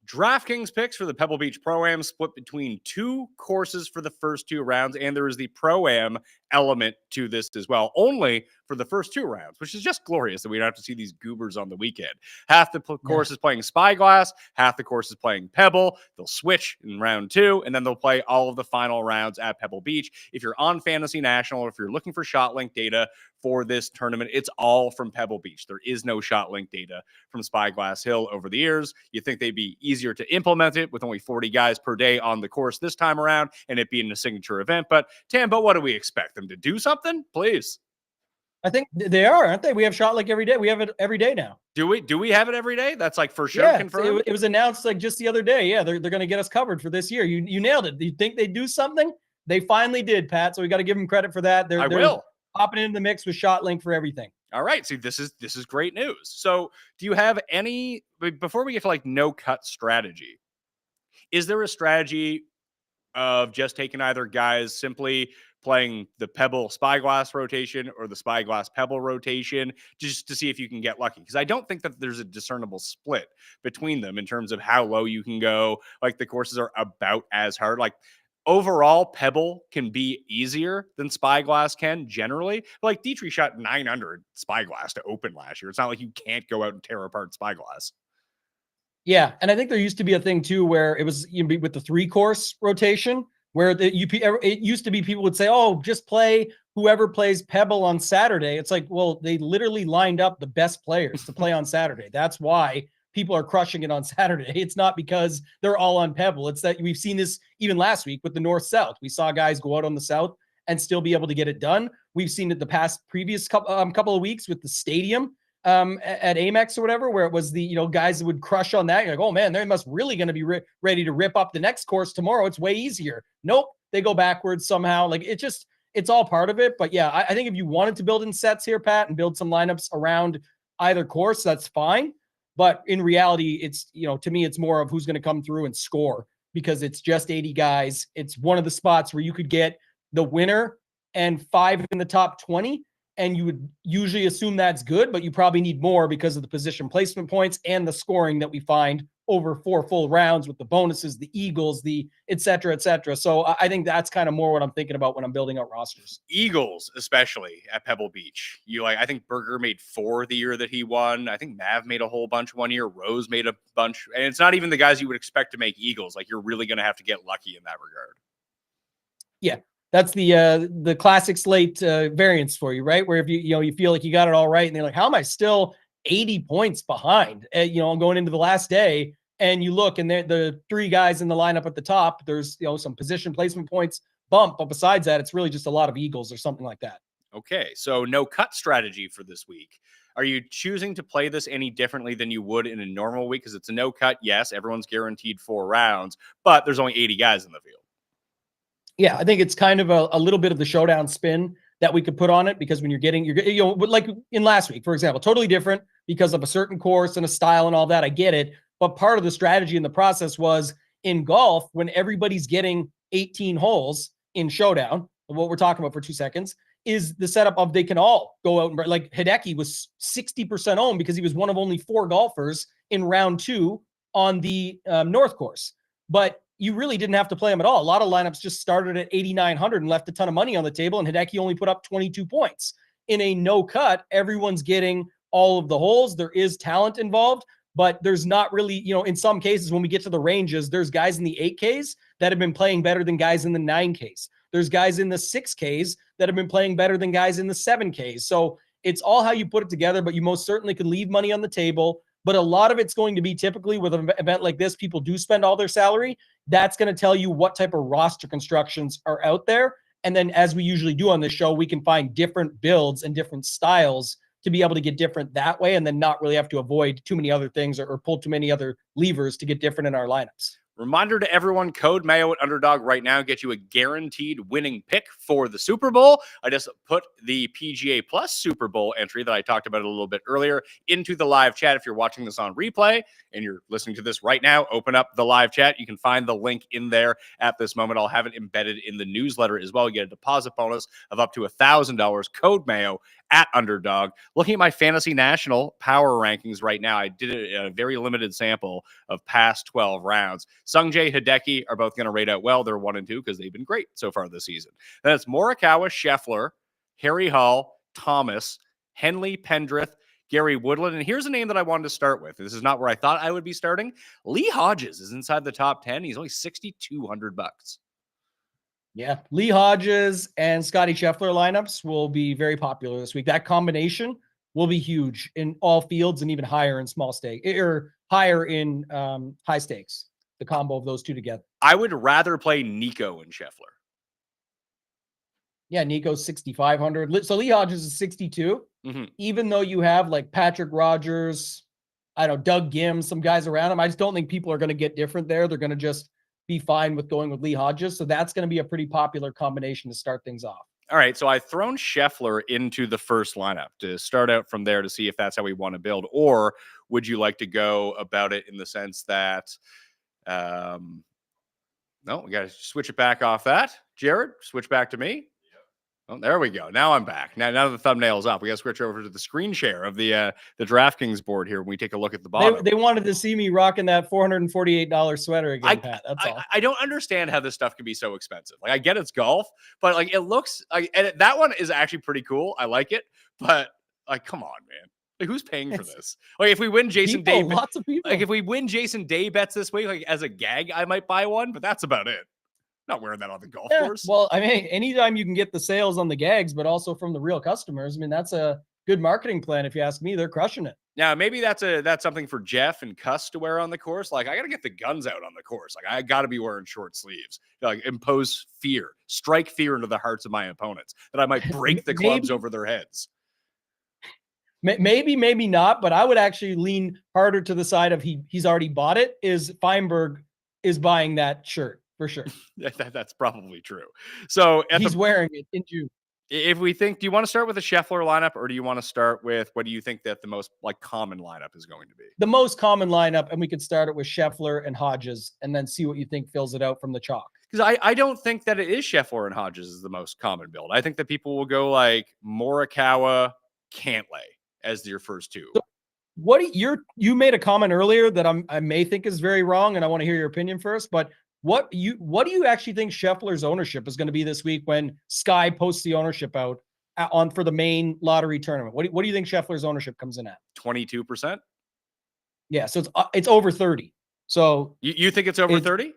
DraftKings picks for the Pebble Beach Pro-Am split between 2 courses for the first 2 rounds, and there is the Pro-Am element to this as well, only for the first 2 rounds, which is just glorious that we don't have to see these goobers on the weekend. Half the course is playing Spyglass, half the course is playing Pebble. They'll switch in round 2, and then they'll play all of the final rounds at Pebble Beach. If you're on Fantasy National, or if you're looking for shot link data for this tournament, it's all from Pebble Beach. There is no shot link data from Spyglass Hill over the years. You think they'd be easier to implement it with only 40 guys per day on the course this time around and it being a signature event. But Tambo, what do we expect them to do? Something, please? I think they are, aren't they? We have shot like every day. We have it every day now. Do we have it every day? That's like for sure confirmed? It was announced like just the other day. Yeah, they're going to get us covered for this year. You nailed it. You think they'd do something? They finally did, Pat. So we got to give them credit for that. They're popping into the mix with ShotLink for everything. All right. See, this is great news. So do you have any, before we get to like no cut strategy, is there a strategy of just taking either guys simply playing the Pebble Spyglass rotation or the Spyglass Pebble rotation just to see if you can get lucky? Because I don't think that there's a discernible split between them in terms of how low you can go. Like the courses are about as hard. Like overall, Pebble can be easier than Spyglass can generally. Like Dietrich shot 900 Spyglass to open last year. It's not like you can't go out and tear apart Spyglass. Yeah, and I think there used to be a thing too where it was with the 3-course rotation where it used to be people would say, "Oh, just play whoever plays Pebble on Saturday." It's like, well, they literally lined up the best players to play on Saturday. That's why people are crushing it on Saturday. It's not because they're all on Pebble. It's that we've seen this even last week with the North-South. We saw guys go out on the South and still be able to get it done. We've seen it the previous couple of weeks with the Stadium at Amex or whatever, where it was the guys that would crush on that. You're like, oh man, they must really going to be ready to rip up the next course tomorrow. It's way easier. Nope, they go backwards somehow. Like it's all part of it. But yeah, I think if you wanted to build in sets here, Pat, and build some lineups around either course, that's fine. But in reality, it's to me, it's more of who's going to come through and score, because it's just 80 guys. It's one of the spots where you could get the winner and 5 in the top 20. And you would usually assume that's good, but you probably need more because of the position placement points and the scoring that we find over 4 full rounds with the bonuses, the Eagles, the et cetera, et cetera. So I think that's kind of more what I'm thinking about when I'm building out rosters. Eagles, especially at Pebble Beach. I think Berger made 4 the year that he won. I think Mav made a whole bunch one year. Rose made a bunch. And it's not even the guys you would expect to make Eagles. Like you're really going to have to get lucky in that regard. Yeah. That's the classic slate variance for you, right? Where if you feel like you got it all right, and they're like, how am I still 80 points behind? Going into the last day, and you look, and the 3 guys in the lineup at the top, there's some position placement points bump, but besides that, it's really just a lot of Eagles or something like that. Okay, so no cut strategy for this week. Are you choosing to play this any differently than you would in a normal week? Because it's a no cut. Yes, everyone's guaranteed 4 rounds, but there's only 80 guys in the field. Yeah, I think it's kind of a little bit of the showdown spin that we could put on it, because when you're like in last week, for example, totally different because of a certain course and a style and all that. I get it. But part of the strategy in the process was in golf, when everybody's getting 18 holes in showdown, what we're talking about for 2 seconds, is the setup of they can all go out and like Hideki was 60% owned because he was one of only 4 golfers in round 2 on the North Course. But you really didn't have to play him at all. A lot of lineups just started at 8,900 and left a ton of money on the table, and Hideki only put up 22 points. In a no cut, everyone's getting all of the holes. There is talent involved, but there's not really, in some cases when we get to the ranges, there's guys in the 8Ks that have been playing better than guys in the 9Ks. There's guys in the 6Ks that have been playing better than guys in the 7Ks. So it's all how you put it together, but you most certainly can leave money on the table. But a lot of it's going to be typically with an event like this, people do spend all their salary. That's going to tell you what type of roster constructions are out there. And then as we usually do on this show, we can find different builds and different styles to be able to get different that way, and then not really have to avoid too many other things or pull too many other levers to get different in our lineups. Reminder to everyone, code Mayo at Underdog right now get you a guaranteed winning pick for the Super Bowl. I just put the PGA Plus Super Bowl entry that I talked about a little bit earlier into the live chat. If you're watching this on replay and you're listening to this right now, open up the live chat. You can find the link in there at this moment. I'll have it embedded in the newsletter as well. You get a deposit bonus of up to $1,000. Code Mayo at Underdog. Looking at my Fantasy National power rankings right now, I did a very limited sample of past 12 rounds. Sungjae, Hideki are both going to rate out well. They're 1 and 2 because they've been great so far this season. Then it's Morikawa, Scheffler, Harry Hall, Thomas, Henley, Pendrith, Gary Woodland. And here's a name that I wanted to start with. This is not where I thought I would be starting. Lee Hodges is inside the top 10. He's only $6,200. Yeah, Lee Hodges and Scotty Scheffler lineups will be very popular this week. That combination will be huge in all fields and even higher in small stake or higher in high stakes. The combo of those two together. I would rather play Nico and Scheffler. Yeah, Nico's 6,500. So Lee Hodges is 62. Mm-hmm. Even though you have like Patrick Rogers, Doug Gim, some guys around him, I just don't think people are going to get different there. They're going to just be fine with going with Lee Hodges. So that's going to be a pretty popular combination to start things off. All right, so I've thrown Scheffler into the first lineup to start out from there to see if that's how we want to build. Or would you like to go about it in the sense that, no, we got to switch it back off that. Jared, switch back to me. Oh, there we go. Now I'm back. Now the thumbnail's up. We got to switch over to the screen share of the DraftKings board here when we take a look at the bottom. They wanted to see me rocking that $448 sweater again, Pat. That's all. I don't understand how this stuff can be so expensive. Like, I get it's golf, but like it looks like, and that one is actually pretty cool. I like it, but like, come on, man. Like, who's paying for this? Like, if we win Jason Day, lots of people. Like, if we win Jason Day bets this week, like as a gag, I might buy one, but that's about it. Not wearing that on the golf course. Well, I mean, anytime you can get the sales on the gags, but also from the real customers, I mean, that's a good marketing plan. If you ask me, they're crushing it. Now, maybe that's something for Jeff and Cuss to wear on the course. Like, I got to get the guns out on the course. Like, I got to be wearing short sleeves. Like, impose fear, strike fear into the hearts of my opponents that I might break the clubs over their heads. Maybe not, but I would actually lean harder to the side of he's already bought it. Is Feinberg is buying that shirt. For sure. That's probably true. So he's wearing it in June. If we think, do you want to start with a Scheffler lineup, or do you want to start with what do you think that the most like common lineup is going to be? The most common lineup, and we could start it with Scheffler and Hodges, and then see what you think fills it out from the chalk. Because I don't think that it is Scheffler and Hodges is the most common build. I think that people will go like Morikawa, Cantlay as your first two. So you made a comment earlier that I may think is very wrong, and I want to hear your opinion first, but what do you actually think Scheffler's ownership is going to be this week when Sky posts the ownership out on for the main lottery tournament? What do you think Scheffler's ownership comes in at? 22%. Yeah, so it's over 30. So you think it's over 30?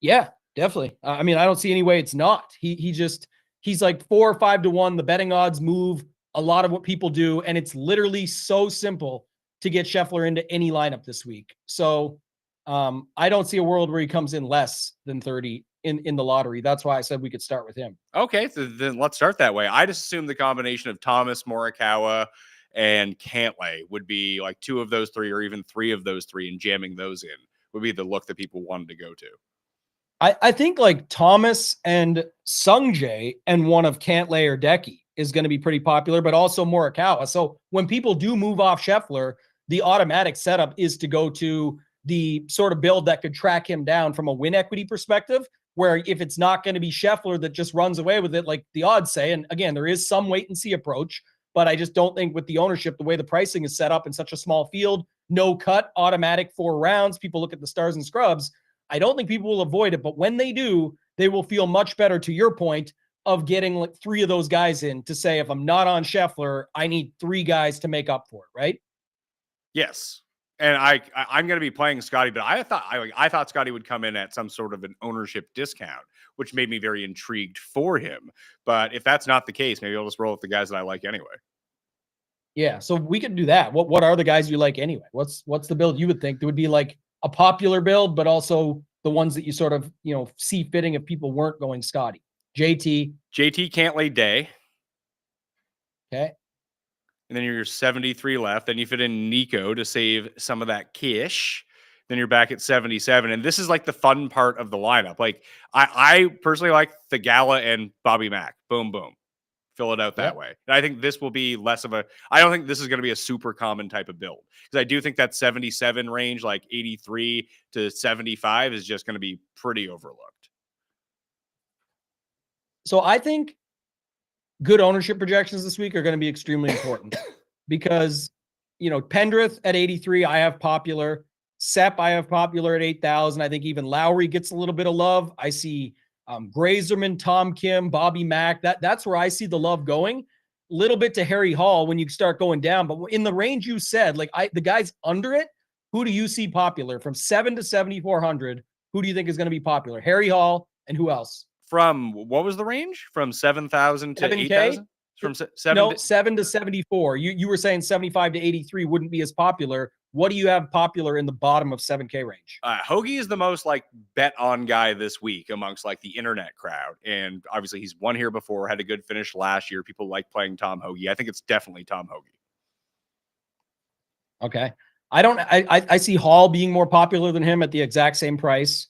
Yeah, definitely. I mean, I don't see any way it's not. He's like 4 or 5 to 1. The betting odds move a lot of what people do, and it's literally so simple to get Scheffler into any lineup this week. So I don't see a world where he comes in less than 30 in the lottery. That's why I said we could start with him. Okay, so then let's start that way. I just assume the combination of Thomas, Morikawa, and Cantlay would be like 2 of those 3 or even 3 of those 3, and jamming those in would be the look that people wanted to go to. I think like Thomas and Sungjae and one of Cantlay or Decky is going to be pretty popular, but also Morikawa. So when people do move off Scheffler, the automatic setup is to go to the sort of build that could track him down from a win equity perspective, where if it's not going to be Scheffler that just runs away with it, like the odds say, and again, there is some wait and see approach, but I just don't think with the ownership, the way the pricing is set up in such a small field, no cut, automatic 4 rounds. People look at the stars and scrubs. I don't think people will avoid it, but when they do, they will feel much better, to your point, of getting like 3 of those guys in to say, if I'm not on Scheffler, I need 3 guys to make up for it, right? Yes. And I'm going to be playing Scotty, but I thought Scotty would come in at some sort of an ownership discount, which made me very intrigued for him. But if that's not the case, maybe I'll just roll with the guys that I like anyway. Yeah, so we could do that. What are the guys you like anyway? What's the build you would think that would be like a popular build, but also the ones that you sort of, see fitting if people weren't going Scotty? JT can't lay day. Okay. And then you're 73 left. Then you fit in Nico to save some of that cash. Then you're back at 77. And this is like the fun part of the lineup. Like I personally like the Gala and Bobby Mack. Boom, boom. Fill it out that way. And I think this will be less of I don't think this is going to be a super common type of build. Because I do think that 77 range, like 83 to 75, is just going to be pretty overlooked. So I think good ownership projections this week are going to be extremely important because, Pendrith at 83, I have popular. Sepp, I have popular at 8,000. I think even Lowry gets a little bit of love. I see Grazerman, Tom Kim, Bobby Mack. That's where I see the love going. A little bit to Harry Hall when you start going down. But in the range you said, the guys under it, who do you see popular? From 7 to 7,400, who do you think is going to be popular? Harry Hall and who else? From what was the range? From 7,000 to 7K? 8,000? From 7 to 74. You were saying 75 to 83 wouldn't be as popular. What do you have popular in the bottom of 7K range? Hoagie is the most bet on guy this week amongst the internet crowd. And obviously he's won here before, had a good finish last year. People like playing Tom Hoagie. I think it's definitely Tom Hoagie. Okay. I see Hall being more popular than him at the exact same price.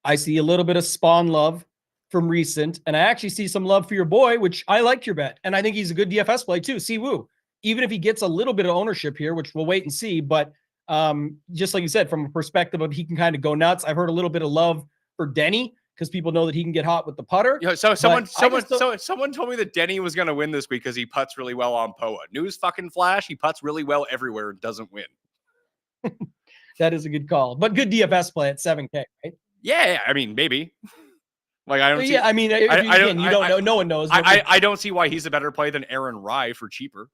I see a little bit of Spawn love from recent, and I actually see some love for your boy, which I like your bet. And I think he's a good DFS play too. Siwoo, even if he gets a little bit of ownership here, which we'll wait and see. But just like you said, from a perspective of he can kind of go nuts. I've heard a little bit of love for Denny because people know that he can get hot with the putter. So someone told me that Denny was going to win this week because he putts really well on POA. News fucking flash. He putts really well everywhere and doesn't win. That is a good call, but good DFS play at 7K, right? Yeah, I mean, maybe. I don't. Yeah, I mean, you don't know. No one knows. I don't see why he's a better play than Aaron Rye for cheaper.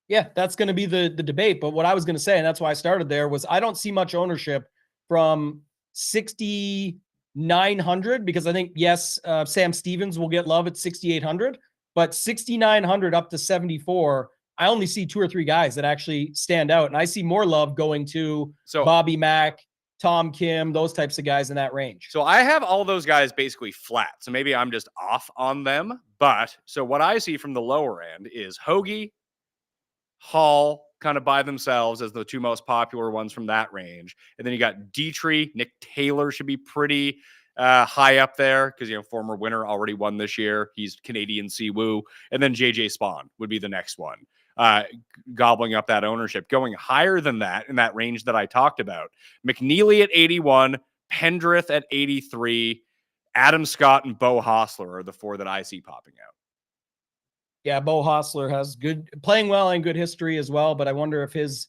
Yeah, that's going to be the debate. But what I was going to say, and that's why I started there, was I don't see much ownership from 6,900 because I think, yes, Sam Stevens will get love at 6,800, but 6,900 up to 74, I only see 2 or 3 guys that actually stand out. And I see more love going to Bobby Mack, Tom Kim, those types of guys in that range. So I have all those guys basically flat. So maybe I'm just off on them. But so what I see from the lower end is Hoagie, Hall kind of by themselves as the 2 most popular ones from that range. And then you got Dietrich, Nick Taylor should be pretty high up there because, former winner, already won this year. He's Canadian Siwoo. And then JJ Spawn would be the next one. Gobbling up that ownership. Going higher than that in that range that I talked about, McNeely at 81, Pendrith at 83, Adam Scott and Bo Hostler are the 4 that I see popping out. Yeah, Bo Hostler has playing well and good history as well, but I wonder if his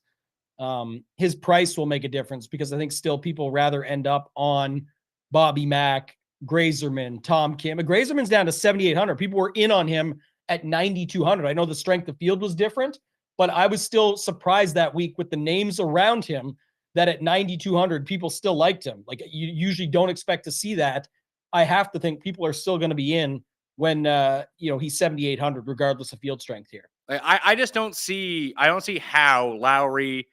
price will make a difference because I think still people rather end up on Bobby Mack, Grazerman, Tom Kim. Grazerman's down to 7,800. People were in on him at 9,200. I know the strength of field was different, but I was still surprised that week with the names around him that at 9,200 people still liked him. You usually don't expect to see that. I have to think people are still going to be in when he's 7,800 regardless of field strength here. I just don't see how Lowry,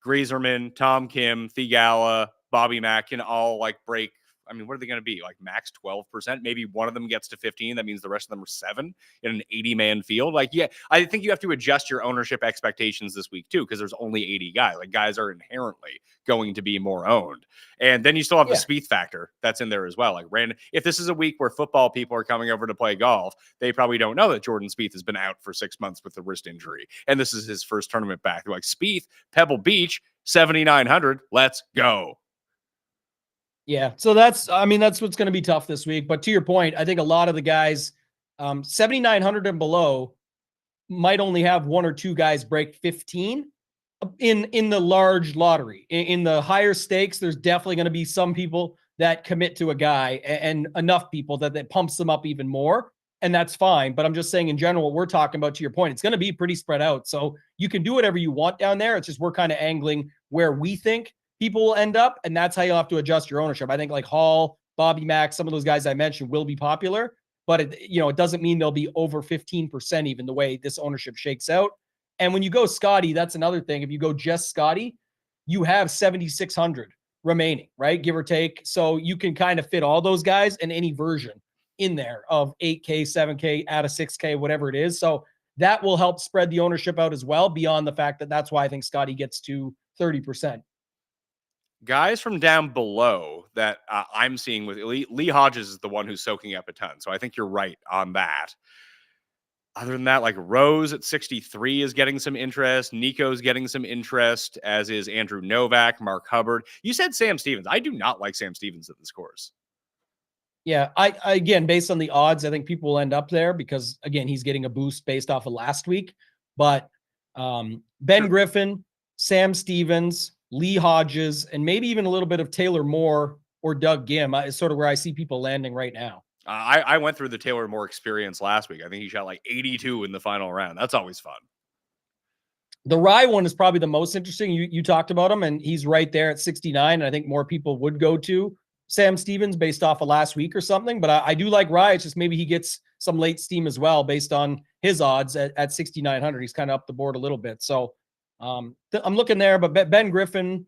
Grazerman, Tom Kim, Thigala, Bobby Mack can all break. I mean, what are they going to be? Max 12%? Maybe one of them gets to 15. That means the rest of them are 7 in an 80-man field. Yeah, I think you have to adjust your ownership expectations this week too, because there's only 80 guys. Guys are inherently going to be more owned. And then you still have the Spieth factor that's in there as well. If this is a week where football people are coming over to play golf, they probably don't know that Jordan Spieth has been out for 6 months with a wrist injury. And this is his first tournament back. They're Spieth, Pebble Beach, 7,900. Let's go. Yeah. So that's what's going to be tough this week. But to your point, I think a lot of the guys, 7,900 and below might only have 1 or 2 guys break 15. in the large lottery. In the higher stakes, there's definitely going to be some people that commit to a guy and enough people that pumps them up even more. And that's fine. But I'm just saying in general, what we're talking about, to your point, it's going to be pretty spread out. So you can do whatever you want down there. It's just we're kind of angling where we think people will end up. And that's how you'll have to adjust your ownership. I think like Hall, Bobby Mack, some of those guys I mentioned will be popular, but it doesn't mean they'll be over 15% even the way this ownership shakes out. And when you go Scotty, that's another thing. If you go just Scotty, you have 7,600 remaining, right? Give or take. So you can kind of fit all those guys in any version in there of 8K, 7K, out of 6K, whatever it is. So that will help spread the ownership out as well, beyond the fact that that's why I think Scotty gets to 30%. Guys from down below that I'm seeing with Lee Hodges is the one who's soaking up a ton. So I think you're right on that. Other than that, like Rose at 63 is getting some interest. Nico's getting some interest, as is Andrew Novak, Mark Hubbard. You said Sam Stevens. I do not like Sam Stevens at this course. Yeah, I again, based on the odds, I think people will end up there because, again, he's getting a boost based off of last week. But Ben Griffin, Sam Stevens, Lee Hodges, and maybe even a little bit of Taylor Moore or Doug Gim is sort of where I see people landing right now. I went through the Taylor Moore experience last week. I think he shot like 82 in the final round. That's always fun. The Rye one is probably the most interesting. You talked about him, and he's right there at 69. And I think more people would go to Sam Stevens based off of last week or something. But I do like Rye. It's just maybe he gets some late steam as well based on his odds at 6,900. He's kind of up the board a little bit. So I'm looking there. But Ben Griffin,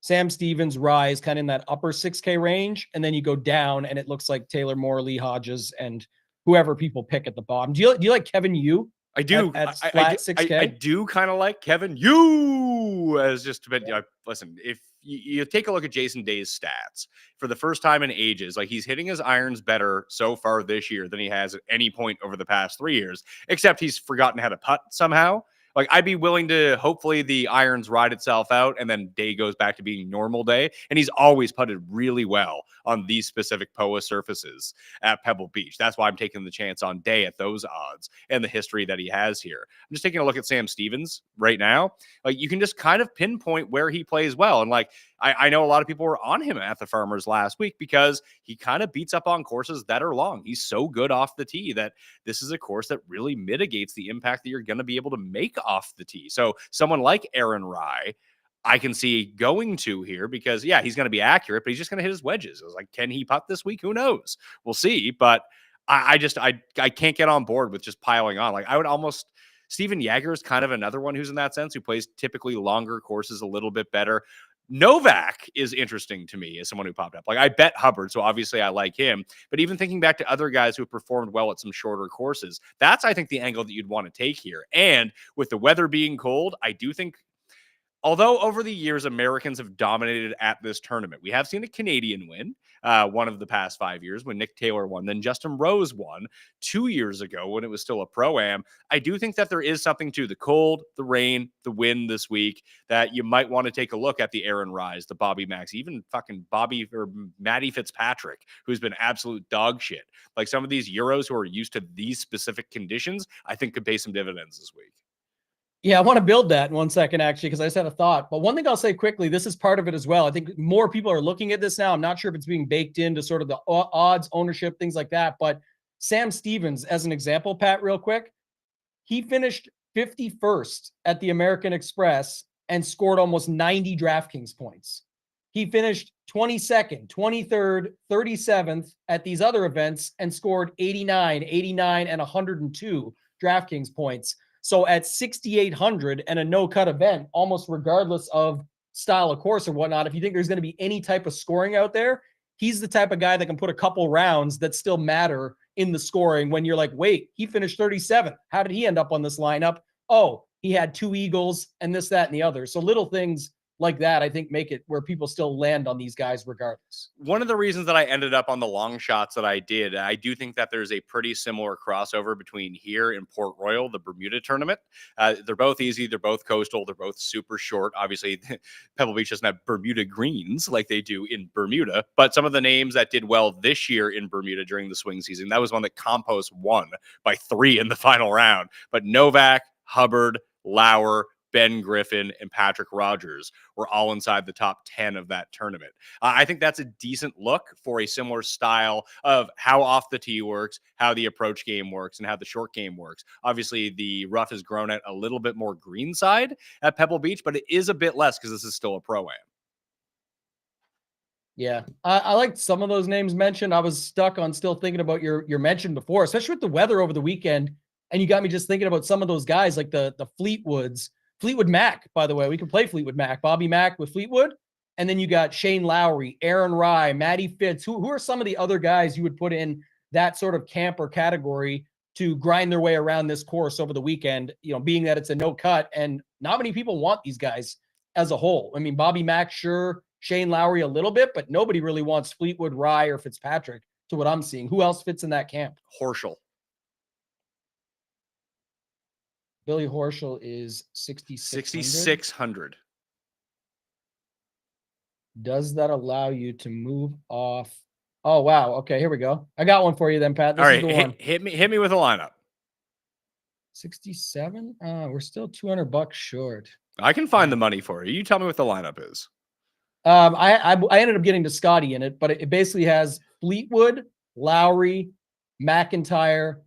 Sam Stevens, Rye is kind of in that upper 6K range. And then you go down, and it looks like Taylor Moore, Lee Hodges, and whoever people pick at the bottom. Do you like Kevin Yu? I do. At flat 6K? I do kind of like Kevin Yu as just a bit. Listen, if you take a look at Jason Day's stats for the first time in ages, like he's hitting his irons better so far this year than he has at any point over the past 3 years, except he's forgotten how to putt somehow. Like I'd be willing to hopefully the irons ride itself out and then day goes back to being normal day. And he's always putted really well on these specific POA surfaces at Pebble Beach. That's why I'm taking the chance on day at those odds and the history that he has here. I'm just taking a look at Sam Stevens right now. Like you can just kind of pinpoint where he plays well. And like, I know a lot of people were on him at the Farmers last week because he kind of beats up on courses that are long. He's so good off the tee that this is a course that really mitigates the impact that you're going to be able to make off the tee. So someone like Aaron Rye, I can see going to here because, yeah, he's going to be accurate, but he's just going to hit his wedges. I was like, can he putt this week? Who knows? We'll see. But I can't get on board with just piling on. Like I would almost – Steven Jaeger is kind of another one who's in that sense, who plays typically longer courses a little bit better. Novak is interesting to me as someone who popped up. Like I bet Hubbard, so obviously I like him. But even thinking back to other guys who have performed well at some shorter courses, that's I think the angle that you'd want to take here. And with the weather being cold, I do think, although over the years Americans have dominated at this tournament, we have seen a Canadian win one of the past 5 years when Nick Taylor won. Then Justin Rose won 2 years ago when it was still a Pro-Am. I do think that there is something to the cold, the rain, the wind this week that you might want to take a look at the Aaron Rise, the Bobby Max, even fucking Bobby or Matty Fitzpatrick, who's been absolute dog shit. Like some of these Euros who are used to these specific conditions, I think could pay some dividends this week. Yeah, I want to build that in 1 second, actually, because I just had a thought. But one thing I'll say quickly, this is part of it as well. I think more people are looking at this now. I'm not sure if it's being baked into sort of the odds, ownership, things like that. But Sam Stevens, as an example, Pat, real quick, he finished 51st at the American Express and scored almost 90 DraftKings points. He finished 22nd, 23rd, 37th at these other events and scored 89, and 102 DraftKings points. So at 6,800 and a no-cut event, almost regardless of style of course or whatnot, if you think there's going to be any type of scoring out there, he's the type of guy that can put a couple rounds that still matter in the scoring when you're like, wait, he finished 37th. How did he end up on this lineup? Oh, he had 2 eagles and this, that, and the other. So little things like that, I think, make it where people still land on these guys regardless. One of the reasons that I ended up on the long shots that I did, I do think that there's a pretty similar crossover between here and Port Royal, the Bermuda tournament. They're both easy. They're both coastal. They're both super short. Obviously, Pebble Beach doesn't have Bermuda greens like they do in Bermuda, but some of the names that did well this year in Bermuda during the swing season, that was one that Campos won by 3 in the final round. But Novak, Hubbard, Lauer, Ben Griffin, and Patrick Rogers were all inside the top 10 of that tournament. I think that's a decent look for a similar style of how off the tee works, how the approach game works, and how the short game works. Obviously, the rough has grown out a little bit more greenside at Pebble Beach, but it is a bit less because this is still a pro-am. Yeah, I liked some of those names mentioned. I was stuck on still thinking about your mention before, especially with the weather over the weekend. And you got me just thinking about some of those guys like the Fleetwoods. Fleetwood Mac, by the way, we can play Fleetwood Mac. Bobby Mac with Fleetwood. And then you got Shane Lowry, Aaron Rye, Matty Fitz. Who are some of the other guys you would put in that sort of camp or category to grind their way around this course over the weekend, being that it's a no cut and not many people want these guys as a whole. I mean, Bobby Mac, sure. Shane Lowry a little bit, but nobody really wants Fleetwood, Rye, or Fitzpatrick to what I'm seeing. Who else fits in that camp? Horschel. Billy Horschel is 6,600. Does that allow you to move off? Oh, wow. Okay, here we go. I got one for you then, Pat. This All is right, the one. hit me with a lineup. 67? We're still $200 short. I can find the money for you. You tell me what the lineup is. I ended up getting to Scotty in it, but it basically has Fleetwood, Lowry, McIntyre,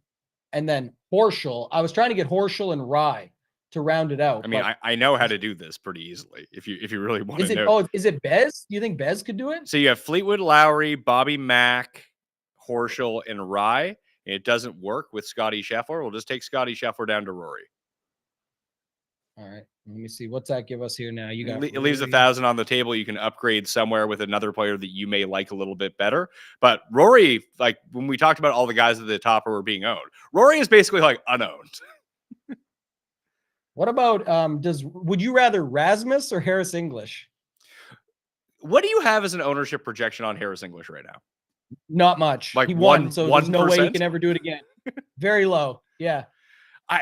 and then Horschel. I was trying to get Horschel and Rye to round it out. I mean, I know how to do this pretty easily if you really want to know. Oh, is it Bez? Do you think Bez could do it? So you have Fleetwood, Lowry, Bobby Mac, Horschel, and Rye. And it doesn't work with Scotty Scheffler. We'll just take Scotty Scheffler down to Rory. All right. Let me see. What's that give us here now? You got it leaves 1,000 on the table. You can upgrade somewhere with another player that you may like a little bit better. But Rory, like when we talked about all the guys at the top who were being owned, Rory is basically like unowned. What about would you rather Rasmus or Harris English? What do you have as an ownership projection on Harris English right now? Not much. Like he won, so 1%? There's no way he can ever do it again. Very low. Yeah.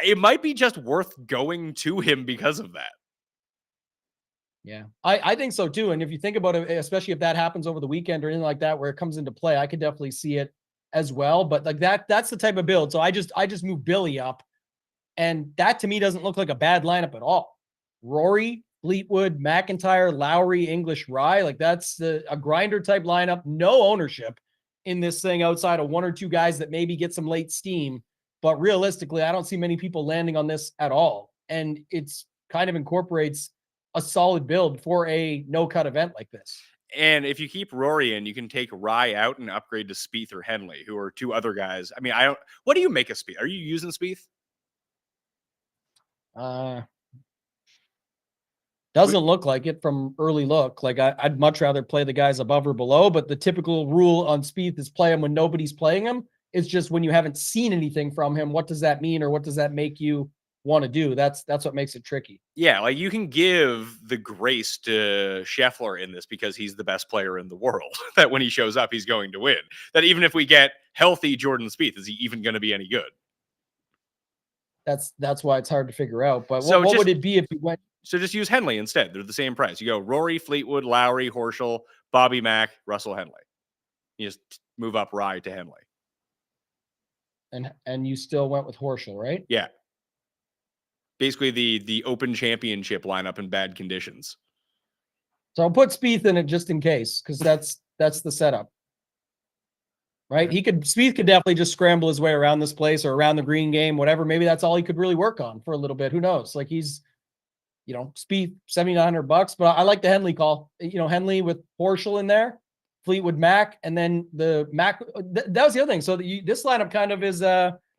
It might be just worth going to him because of that. Yeah, I think so too. And if you think about it, especially if that happens over the weekend or anything like that, where it comes into play, I could definitely see it as well. But like that's the type of build. So I just moved Billy up, and that to me doesn't look like a bad lineup at all. Rory, Fleetwood, McIntyre, Lowry, English, Rye, like that's a grinder type lineup. No ownership in this thing outside of one or two guys that maybe get some late steam. But realistically, I don't see many people landing on this at all. And it's kind of incorporates a solid build for a no-cut event like this. And if you keep Rory in, you can take Rye out and upgrade to Spieth or Henley, who are two other guys. I mean, what do you make of Spieth? Are you using Spieth? Doesn't look like it from early look. Like I'd much rather play the guys above or below, but the typical rule on Spieth is play him when nobody's playing him. It's just when you haven't seen anything from him, what does that mean or what does that make you want to do? That's what makes it tricky. Yeah, like you can give the grace to Scheffler in this because he's the best player in the world. That when he shows up, he's going to win. That even if we get healthy Jordan Spieth, is he even going to be any good? That's why it's hard to figure out. But so what would it be if you went? So just use Henley instead. They're the same price. You go Rory, Fleetwood, Lowry, Horschel, Bobby Mac, Russell Henley. You just move up Rye to Henley. And you still went with Horschel, right? Yeah. Basically the Open Championship lineup in bad conditions. So I'll put Spieth in it just in case, because that's the setup. Right? Spieth could definitely just scramble his way around this place or around the green game, whatever. Maybe that's all he could really work on for a little bit. Who knows? Like he's, Spieth, $7,900, but I like the Henley call. Henley with Horschel in there, Fleetwood Mac, and then the Mac. That was the other thing. So this lineup kind of is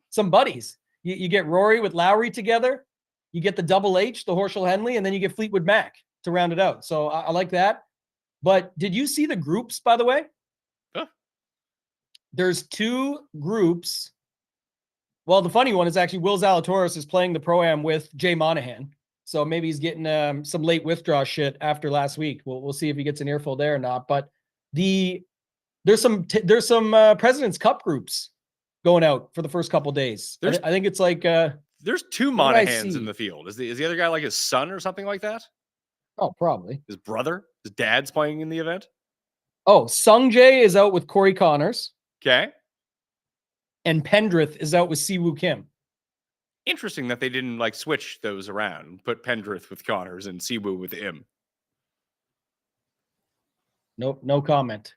some buddies. You get Rory with Lowry together. You get the double H, the Horschel Henley, and then you get Fleetwood Mac to round it out. So I like that. But did you see the groups, by the way? Huh. There's two groups. Well, the funny one is actually Will Zalatoris is playing the Pro-Am with Jay Monahan. So maybe he's getting some late withdrawal shit after last week. We'll see if he gets an earful there or not. But there's some President's Cup groups going out for the first couple days. I think it's like there's two Monahans in the field. Is the other guy like his son or something like that? Oh, probably his brother. His dad's playing in the event. Oh, Sung Jae is out with Corey Connors. Okay. And Pendrith is out with Siwoo Kim. Interesting that they didn't like switch those around, put Pendrith with Connors and Siwoo with Im. Nope, no comment.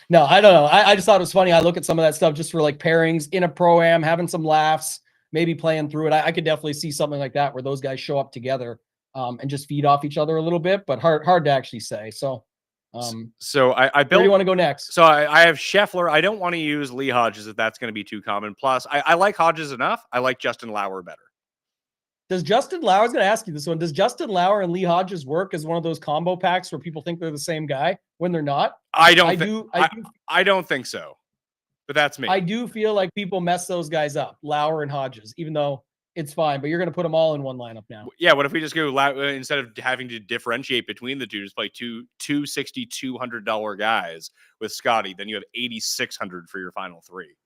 No, I don't know. I just thought it was funny. I look at some of that stuff just for like pairings in a pro-am, having some laughs, maybe playing through it. I could definitely see something like that where those guys show up together and just feed off each other a little bit, but hard to actually say. So, so I built. Where do you want to go next? So I have Scheffler. I don't want to use Lee Hodges if that's going to be too common. Plus, I like Hodges enough. I like Justin Lauer better. Does Justin Lauer, I was going to ask you this one, does Justin Lauer and Lee Hodges work as one of those combo packs where people think they're the same guy when they're not? I don't think so, but that's me. I do feel like people mess those guys up, Lauer and Hodges, even though it's fine, but you're going to put them all in one lineup now. Yeah, what if we just go instead of having to differentiate between the two, just play two $200 guys with Scotty, then you have $8,600 for your final three.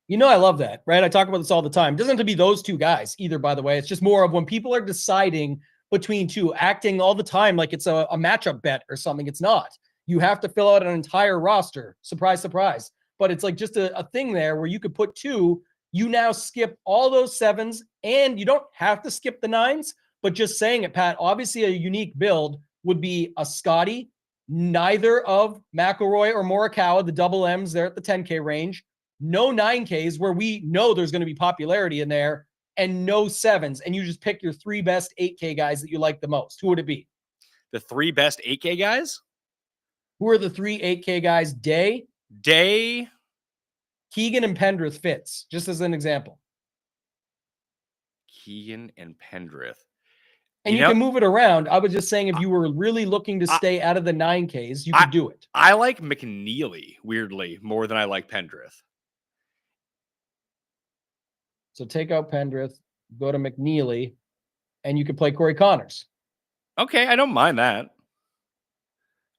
You know, I love that, right? I talk about this all the time. It doesn't have to be those two guys either, by the way. It's just more of when people are deciding between two, acting all the time like it's a matchup bet or something. It's not. You have to fill out an entire roster. Surprise, surprise. But it's like just a thing there where you could put two. You now skip all those sevens, and you don't have to skip the nines, but just saying it, Pat, obviously a unique build would be a Scotty, neither of McIlroy or Morikawa, the double M's there at the 10K range, no 9Ks where we know there's going to be popularity in there, and no sevens. And you just pick your three best 8K guys that you like the most. Who would it be? The three best 8K guys? Who are the three 8K guys? Day, Keegan, and Pendrith fits, just as an example. Keegan and Pendrith. And you can move it around. I was just saying, if you were really looking to stay out of the 9Ks, you could do it. I like McNeely, weirdly, more than I like Pendrith. So take out Pendrith, go to McNeely, and you could play Corey Connors. Okay, I don't mind that.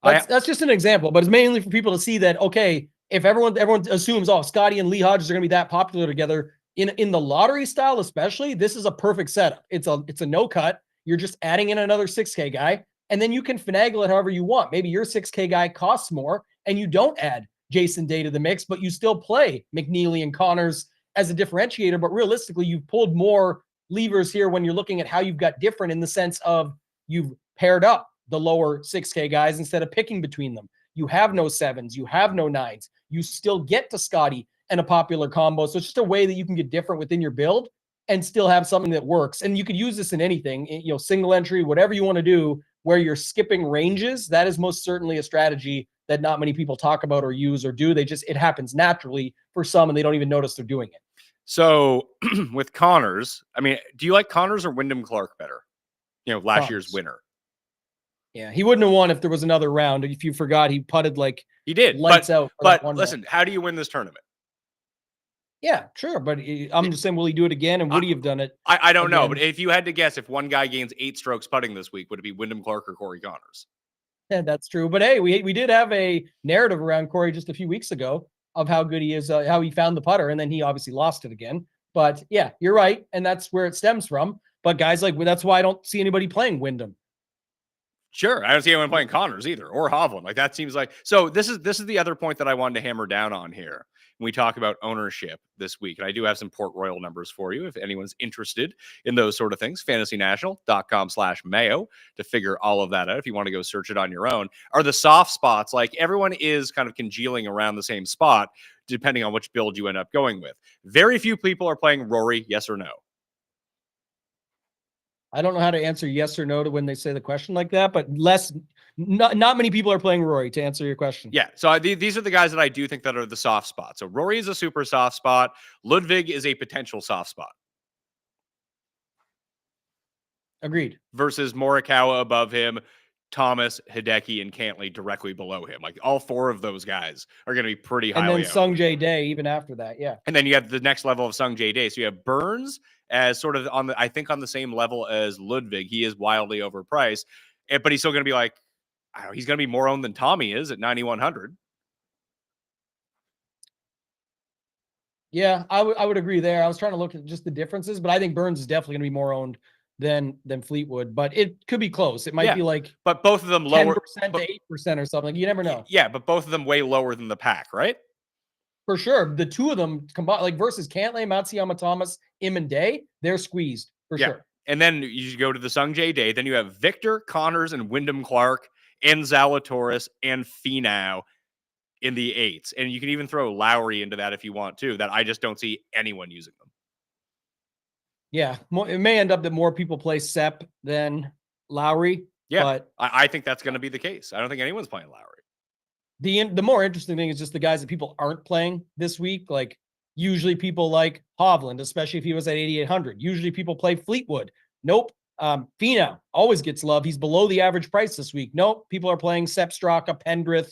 That's just an example, but it's mainly for people to see that, okay, if everyone assumes, oh, Scotty and Lee Hodges are going to be that popular together, in the lottery style especially, this is a perfect setup. It's a no cut. You're just adding in another 6K guy, and then you can finagle it however you want. Maybe your 6K guy costs more, and you don't add Jason Day to the mix, but you still play McNeely and Connors as a differentiator. But realistically, you've pulled more levers here when you're looking at how you've got different in the sense of you've paired up the lower 6K guys instead of picking between them. You have no sevens. You have no nines. You still get to Scotty and a popular combo. So it's just a way that you can get different within your build and still have something that works. And you could use this in anything, single entry, whatever you want to do, where you're skipping ranges. That is most certainly a strategy that not many people talk about or use or do. It happens naturally for some, and they don't even notice they're doing it. So with Connors, I mean, do you like Connors or Wyndham Clark better? Last year's winner. Yeah, he wouldn't have won if there was another round. If you forgot, he putted like he did, lights out. But listen, how do you win this tournament? Yeah, sure. But I'm just saying, will he do it again? And would he have done it? I don't know. But if you had to guess, if one guy gains 8 strokes putting this week, would it be Wyndham Clark or Corey Connors? Yeah, that's true. But hey, we did have a narrative around Corey just a few weeks ago of how good he is, how he found the putter, and then he obviously lost it again. But yeah, you're right, and that's where it stems from. But guys that's why I don't see anybody playing Wyndham. Sure, I don't see anyone playing Connors either, or Hovland. Like that seems like so. This is the other point that I wanted to hammer down on here when we talk about ownership this week, and I do have some Port Royal numbers for you if anyone's interested in those sort of things. FantasyNational.com/Mayo to figure all of that out. If you want to go search it on your own, are the soft spots like everyone is kind of congealing around the same spot depending on which build you end up going with. Very few people are playing Rory, yes or no. I don't know how to answer yes or no to when they say the question like that, but not many people are playing Rory to answer your question. Yeah. So these are the guys that I do think that are the soft spot. So Rory is a super soft spot. Ludwig is a potential soft spot. Agreed. Versus Morikawa above him, Thomas, Hideki, and Cantley directly below him. Like all 4 of those guys are going to be pretty highly. And then Sung Jae Day even after that. Yeah. And then you have the next level of Sung Jae Day. So you have Burns as sort of on the same level as Ludwig. He is wildly overpriced, but he's still going to be like, I don't know, he's going to be more owned than Tommy is at 9,100. Yeah, I would agree there. I was trying to look at just the differences, but I think Burns is definitely going to be more owned than Fleetwood, but it could be close. It might be like, but both of them lower 10% to 8% or something. You never know. Yeah, but both of them way lower than the pack, right? For sure. The two of them combined, like versus Cantlay, Matsuyama Thomas, Im and Day, they're squeezed for sure. And then you go to the Sung Jae Day. Then you have Victor, Connors, and Wyndham Clark, and Zalatoris, and Finau in the 8s. And you can even throw Lowry into that if you want to, that I just don't see anyone using them. Yeah. It may end up that more people play Sepp than Lowry. Yeah, but I think that's going to be the case. I don't think anyone's playing Lowry. The more interesting thing is just the guys that people aren't playing this week. Like usually people like Hovland, especially if he was at 8,800. Usually people play Fleetwood. Nope. Finau always gets love. He's below the average price this week. Nope. People are playing Sepp Straka, Pendrith,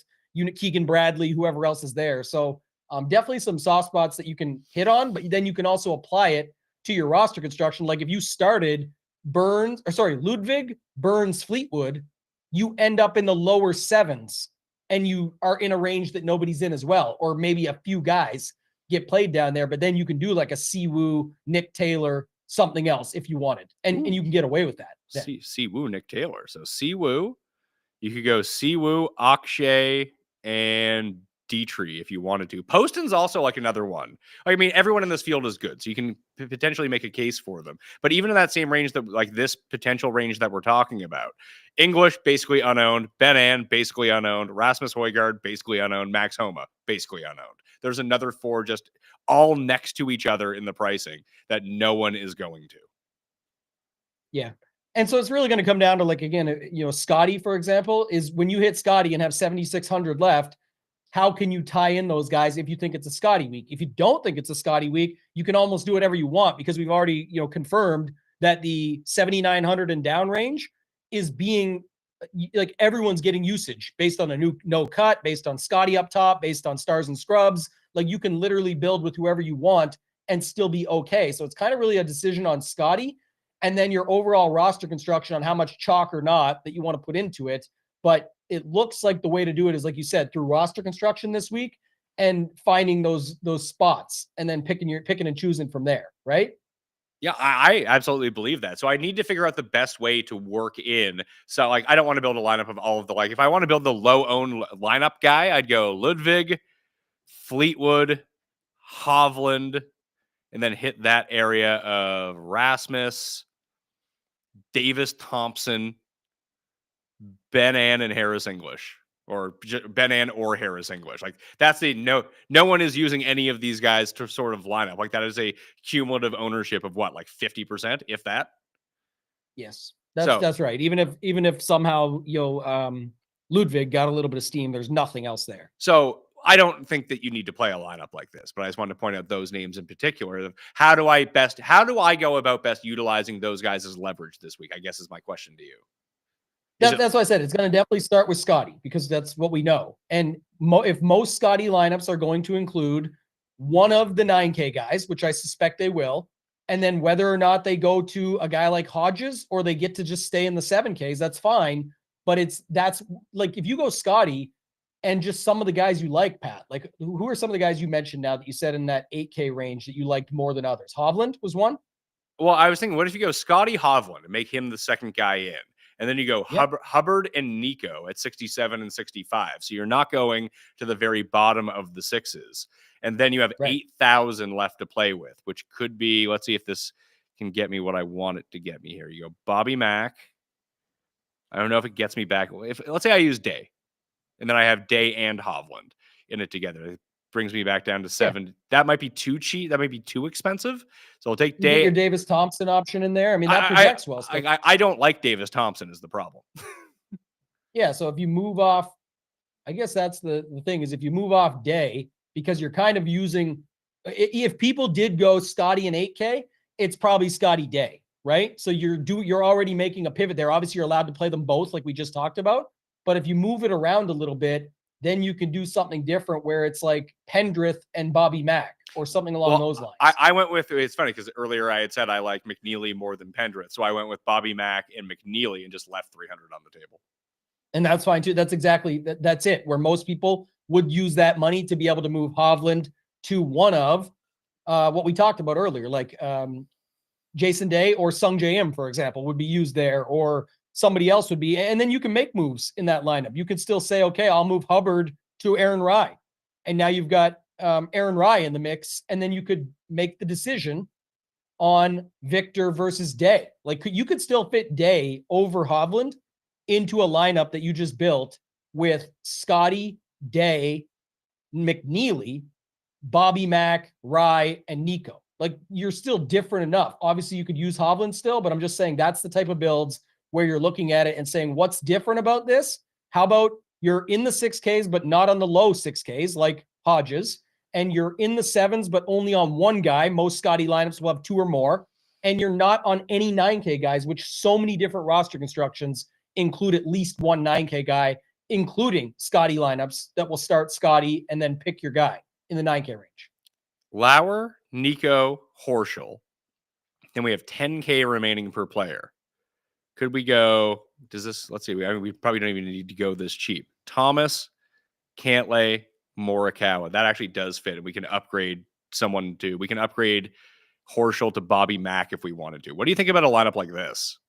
Keegan Bradley, whoever else is there. So definitely some soft spots that you can hit on, but then you can also apply it to your roster construction. Like if you started Ludwig, Burns, Fleetwood, you end up in the lower 7s. And you are in a range that nobody's in as well, or maybe a few guys get played down there, but then you can do like a Siwoo, Nick Taylor, something else if you wanted, and you can get away with that. Siwoo, Nick Taylor. So Siwoo, you could go Siwoo, Akshay, and Dietrich if you wanted to. Poston's also like another one. I mean, everyone in this field is good, so you can potentially make a case for them. But even in that same range, that like this potential range that we're talking about, English basically unowned, Ben An basically unowned, Rasmus Højgaard basically unowned, Max Homa basically unowned. There's another 4 just all next to each other in the pricing that no one is going to. Yeah. And so it's really going to come down to, like, again, Scotty, for example, is when you hit Scotty and have 7,600 left, how can you tie in those guys if you think it's a Scotty week? If you don't think it's a Scotty week, you can almost do whatever you want, because we've already, confirmed that the 7,900 and down range is being like everyone's getting usage based on a new no cut, based on Scotty up top, based on stars and scrubs. Like you can literally build with whoever you want and still be okay. So it's kind of really a decision on Scotty and then your overall roster construction on how much chalk or not that you want to put into it. But it looks like the way to do it is, like you said, through roster construction this week and finding those spots and then picking and choosing from there, right? Yeah, I absolutely believe that. So I need to figure out the best way to work in. So like, I don't want to build a lineup of all of the, like, if I want to build the low owned lineup guy, I'd go Ludwig, Fleetwood, Hovland, and then hit that area of Rasmus, Davis Thompson, Ben An, and Harris English, or Ben An or Harris English. Like that's no one is using any of these guys to sort of line up. Like that is a cumulative ownership of what, like 50%, if that. Yes, that's right. Even if somehow Ludwig got a little bit of steam, there's nothing else there. So I don't think that you need to play a lineup like this, but I just wanted to point out those names in particular. How do I go about best utilizing those guys as leverage this week, I guess is my question to you. That's why I said it's going to definitely start with Scotty, because that's what we know. And if most Scotty lineups are going to include one of the 9K guys, which I suspect they will, and then whether or not they go to a guy like Hodges or they get to just stay in the 7Ks, that's fine. But that's like, if you go Scotty and just some of the guys you like, Pat, like who are some of the guys you mentioned now that you said in that 8K range that you liked more than others? Hovland was one. Well, I was thinking, what if you go Scotty, Hovland and make him the second guy in? And then you go Hubbard and Nico at 67 and 65. So you're not going to the very bottom of the 6s. And then you have 8,000 left to play with, which could be, let's see if this can get me what I want it to get me here. You go Bobby Mack. I don't know if it gets me back. Let's say I use Day, and then I have Day and Hovland in it together. It brings me back down to 7. Yeah. That might be too cheap. That might be too expensive. So I'll take Day. Get your Davis Thompson option in there. I mean, that projects well. I don't like Davis Thompson is the problem. Yeah. So if you move off, I guess that's the thing is if you move off Day, because you're kind of using, if people did go Scotty and 8K, it's probably Scotty Day, right? So you're already making a pivot there. Obviously, you're allowed to play them both like we just talked about. But if you move it around a little bit, then you can do something different where it's like Pendrith and Bobby Mack or something along those lines. I went with, it's funny because earlier I had said I like McNeely more than Pendrith. So I went with Bobby Mack and McNeely and just left 300 on the table. And that's fine too. That's exactly, that's it. Where most people would use that money to be able to move Hovland to one of what we talked about earlier, like Jason Day or Sung Jae Im, for example, would be used there, or somebody else would be. And then you can make moves in that lineup. You could still say, okay, I'll move Hubbard to Aaron Rai. And now you've got Aaron Rye in the mix, and then you could make the decision on Victor versus Day. Like you could still fit Day over Hovland into a lineup that you just built with Scotty, Day, McNeely, Bobby Mack, Rye, and Nico. Like you're still different enough. Obviously, you could use Hovland still, but I'm just saying that's the type of builds where you're looking at it and saying, what's different about this? How about you're in the 6Ks, but not on the low 6Ks like Hodges, and you're in the 7s, but only on one guy. Most Scotty lineups will have 2 or more, and you're not on any 9K guys, which so many different roster constructions include at least one 9K guy, including Scotty lineups that will start Scotty and then pick your guy in the 9K range. Lauer, Nico, Horschel. Then we have 10K remaining per player. Could we go, let's see, we probably don't even need to go this cheap. Thomas, Cantlay, Morikawa. That actually does fit. And we can upgrade we can upgrade Horschel to Bobby Mack if we wanted to. What do you think about a lineup like this?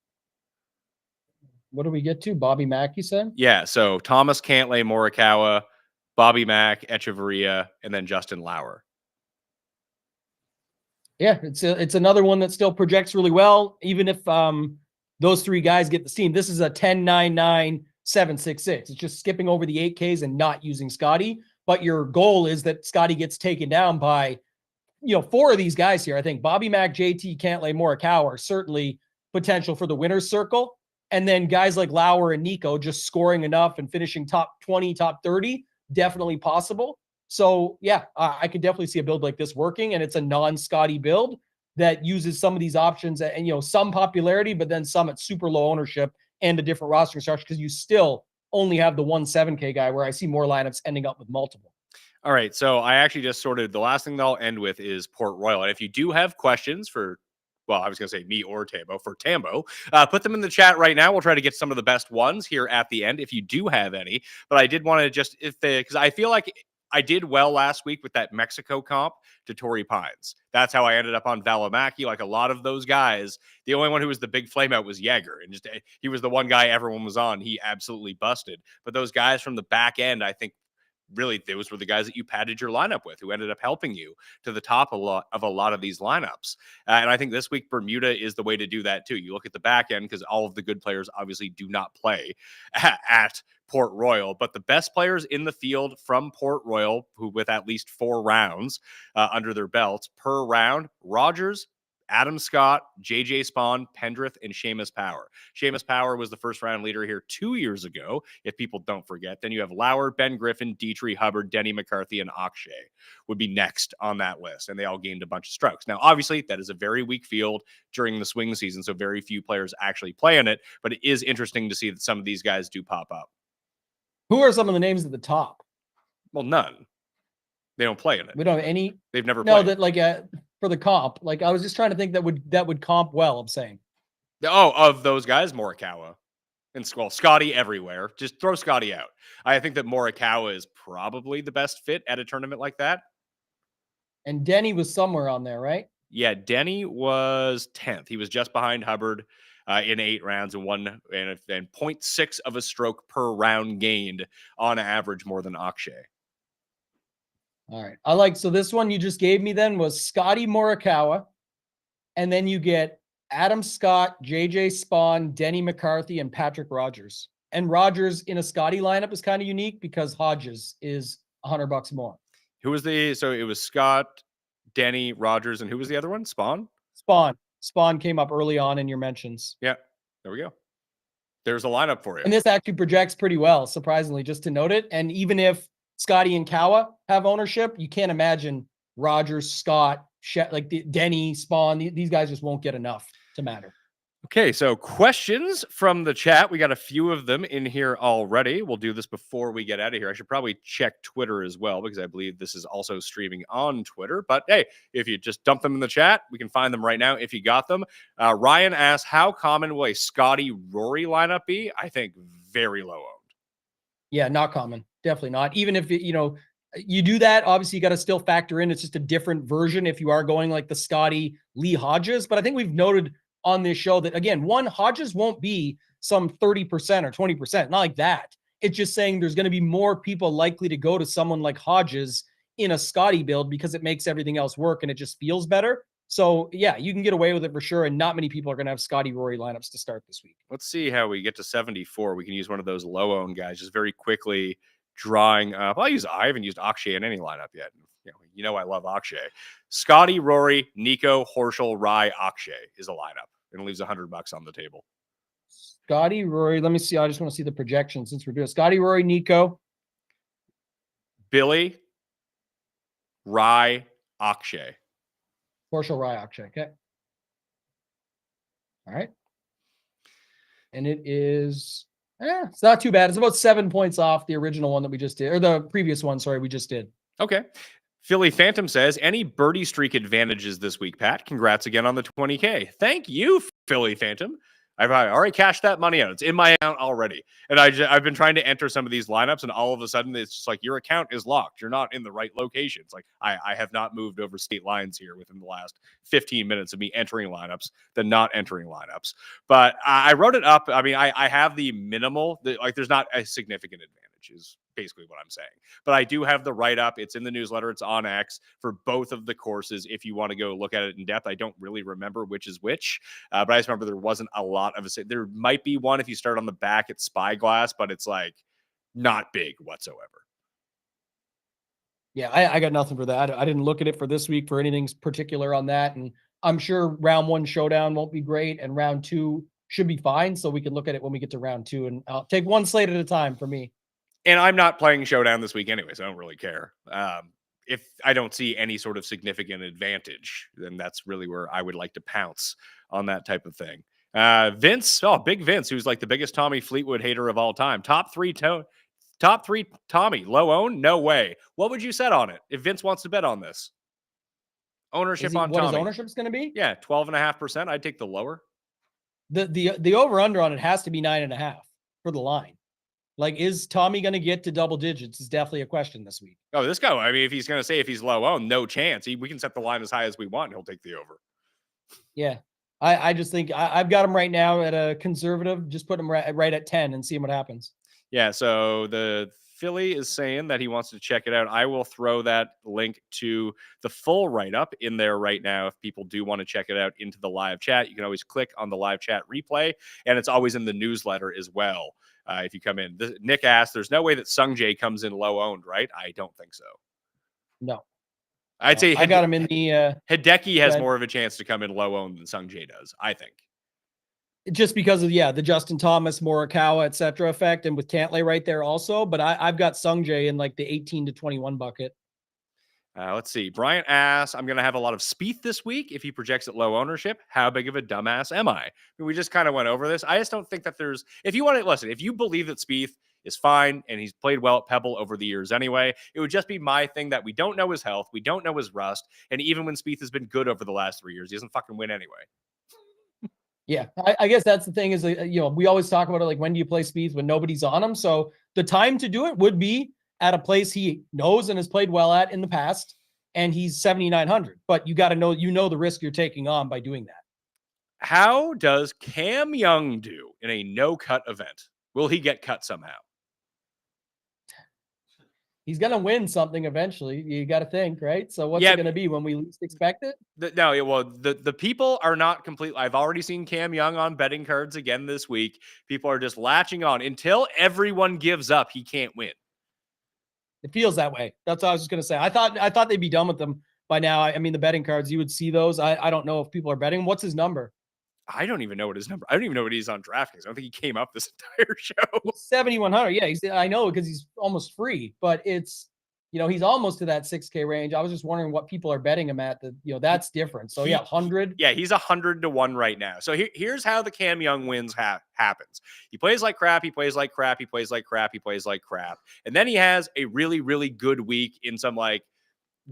What do we get to? Bobby Mack, you said? Yeah, so Thomas, Cantlay, Morikawa, Bobby Mack, Echeverria, and then Justin Lauer. Yeah, it's another one that still projects really well, even if those 3 guys get the steam. This is a 10-9-9-7-6-6. It's just skipping over the 8Ks and not using Scotty. But your goal is that Scotty gets taken down by, 4 of these guys here. I think Bobby Mack, JT, Cantlay, Morikawa are certainly potential for the winner's circle. And then guys like Lauer and Nico just scoring enough and finishing top 20, top 30, definitely possible. So, yeah, I could definitely see a build like this working, and it's a non-Scotty build that uses some of these options and, some popularity, but then some at super low ownership and a different roster construction because you still only have the 7K guy where I see more lineups ending up with multiple. All right, so I actually just sorted. The last thing that I'll end with is Port Royal. And if you do have questions for, well, I was going to say me or Tambo, for Tambo, put them in the chat right now. We'll try to get some of the best ones here at the end if you do have any. But I did want to just, because I feel like I did well last week with that Mexico comp to Torrey Pines. That's how I ended up on Valimaki. Like a lot of those guys, the only one who was the big flameout was Jaeger. And just he was the one guy everyone was on. He absolutely busted. But those guys from the back end, I think, really, those were the guys that you padded your lineup with who ended up helping you to the top of a lot of these lineups. And I think this week, Bermuda is the way to do that too. You look at the back end because all of the good players obviously do not play at Port Royal, but the best players in the field from Port Royal, who with at least 4 rounds under their belts per round, Rogers, Adam Scott, JJ Spawn, Pendrith, and Seamus Power. Seamus Power was the first round leader here 2 years ago, if people don't forget. Then you have Lauer, Ben Griffin, Dietrich, Hubbard, Denny McCarthy, and Akshay would be next on that list, and they all gained a bunch of strokes. Now, obviously, that is a very weak field during the swing season, so very few players actually play in it, but it is interesting to see that some of these guys do pop up. Who are some of the names at the top? Well, none. They don't play in it. We don't have any. They've never no, played. that like for the comp. Like I was just trying to think that would comp well. I'm saying. Oh, of those guys, Morikawa and Scotty everywhere. Just throw Scotty out. I think that Morikawa is probably the best fit at a tournament like that. And Denny was somewhere on there, right? Yeah, Denny was 10th. He was just behind Hubbard in 8 rounds and 0.6 of a stroke per round gained on average more than Akshay. All right. So this one you just gave me then was Scotty Morikawa. And then you get Adam Scott, JJ Spawn, Denny McCarthy, and Patrick Rogers. And Rogers in a Scotty lineup is kind of unique because Hodges is $100 more. Who was so it was Scott, Denny, Rogers, and who was the other one? Spawn? Spawn came up early on in your mentions. Yeah, there we go. There's a lineup for you. And this actually projects pretty well, surprisingly, just to note it. And even if Scotty and Kawa have ownership, you can't imagine Rogers, Scott, Denny, Spawn. These guys just won't get enough to matter. Okay, so questions from the chat. We got a few of them in here already. We'll do this before we get out of here. I should probably check Twitter as well because I believe this is also streaming on Twitter. But hey, if you just dump them in the chat, we can find them right now if you got them. Ryan asks, how common will a Scotty Rory lineup be? I think very low owned. Yeah, not common. Definitely not. Even if, you do that, obviously you got to still factor in. It's just a different version if you are going like the Scotty Lee Hodges. But I think we've noted on this show that, again, Hodges won't be some 30% or 20%, not like that. It's just saying there's going to be more people likely to go to someone like Hodges in a Scotty build because it makes everything else work and it just feels better. So yeah, you can get away with it for sure. And not many people are going to have Scotty Rory lineups to start this week. Let's see how we get to 74. We can use one of those low owned guys just very quickly drawing up. I haven't used Akshay in any lineup yet. You know I love Akshay. Scotty, Rory, Nico, Horschel, Rye, Akshay is a lineup. And it leaves $100 on the table. Scotty, Rory. Let me see. I just want to see the projection since we're doing Scotty, Rory, Nico, Billy, Rye, Akshay. Horschel, Rye, Akshay. Okay. All right. And it is, it's not too bad. It's about 7 points off the original one that we just did, or the previous one, sorry, we just did. Okay. Philly Phantom says, any birdie streak advantages this week, Pat? Congrats again on the 20K. Thank you, Philly Phantom. I've already cashed that money out. It's in my account already. And I've been trying to enter some of these lineups, and all of a sudden it's just like, your account is locked. You're not in the right location. It's like, I have not moved over state lines here within the last 15 minutes of me entering lineups than not entering lineups. But I wrote it up. I mean, I have the minimal, there's not a significant advantage is basically what I'm saying. But I do have the write-up. It's in the newsletter. It's on X for both of the courses if you want to go look at it in depth. I don't really remember which is which, but I just remember there wasn't a lot of it. There might be one if you start on the back at Spyglass, but it's like not big whatsoever. Yeah, I got nothing for that. I didn't look at it for this week for anything particular on that. And I'm sure round 1 showdown won't be great and round 2 should be fine. So we can look at it when we get to round 2, and I'll take one slate at a time for me. And I'm not playing Showdown this week anyway, so I don't really care. If I don't see any sort of significant advantage, then that's really where I would like to pounce on that type of thing. Vince, big Vince, who's like the biggest Tommy Fleetwood hater of all time. Top three Tommy, low own? No way. What would you set on it if Vince wants to bet on this? Ownership on what Tommy. What his ownership's going to be? Yeah, 12.5%. I'd take the lower. The over-under on it has to be 9.5 for the line. Like, is Tommy going to get to double digits is definitely a question this week. Oh, this guy, I mean, if he's going to say if he's low owned, no chance. We can set the line as high as we want. He'll take the over. Yeah. I just think I've got him right now at a conservative. Just put him right at 10 and see what happens. Yeah, so the Philly is saying that he wants to check it out. I will throw that link to the full write-up in there right now. If people do want to check it out into the live chat, you can always click on the live chat replay, and it's always in the newsletter as well. If you come in, Nick asked, there's no way that Sungjae comes in low owned, right? I don't think so. No. I'd say I got him in the Hideki has more of a chance to come in low owned than Sungjae does, I think. Just because of the Justin Thomas, Morikawa, etc. effect, and with Cantlay right there also. But I've got Sungjae in like the 18 to 21 bucket. Let's see. Bryant asks, I'm going to have a lot of Spieth this week if he projects at low ownership. How big of a dumbass am I? We just kind of went over this. I just don't think that there's, if you want to listen, if you believe that Spieth is fine and he's played well at Pebble over the years anyway, it would just be my thing that we don't know his health. We don't know his rust. And even when Spieth has been good over the last 3 years, he doesn't fucking win anyway. Yeah, I guess that's the thing is, we always talk about it, like, when do you play Spieth? When nobody's on him. So the time to do it would be at a place he knows and has played well at in the past, and he's 7,900. But you got to know, the risk you're taking on by doing that. How does Cam Young do in a no-cut event? Will he get cut somehow? He's going to win something eventually. You got to think, right? So what's it going to be when we least expect it? The people are not completely. I've already seen Cam Young on betting cards again this week. People are just latching on until everyone gives up. He can't win. It feels that way. That's what I was just going to say. I thought they'd be done with them by now. I mean, the betting cards, you would see those. I don't know if people are betting. What's his number? I don't even know what his number. I don't even know what he's on DraftKings. I don't think he came up this entire show. 7,100. Yeah, I know, because he's almost free, but it's, he's almost to that 6K range. I was just wondering what people are betting him at. That's different. So 100. Yeah, he's 100 to 1 right now. So here's how the Cam Young wins happens. He plays like crap. He plays like crap. He plays like crap. He plays like crap. And then he has a really, really good week in some like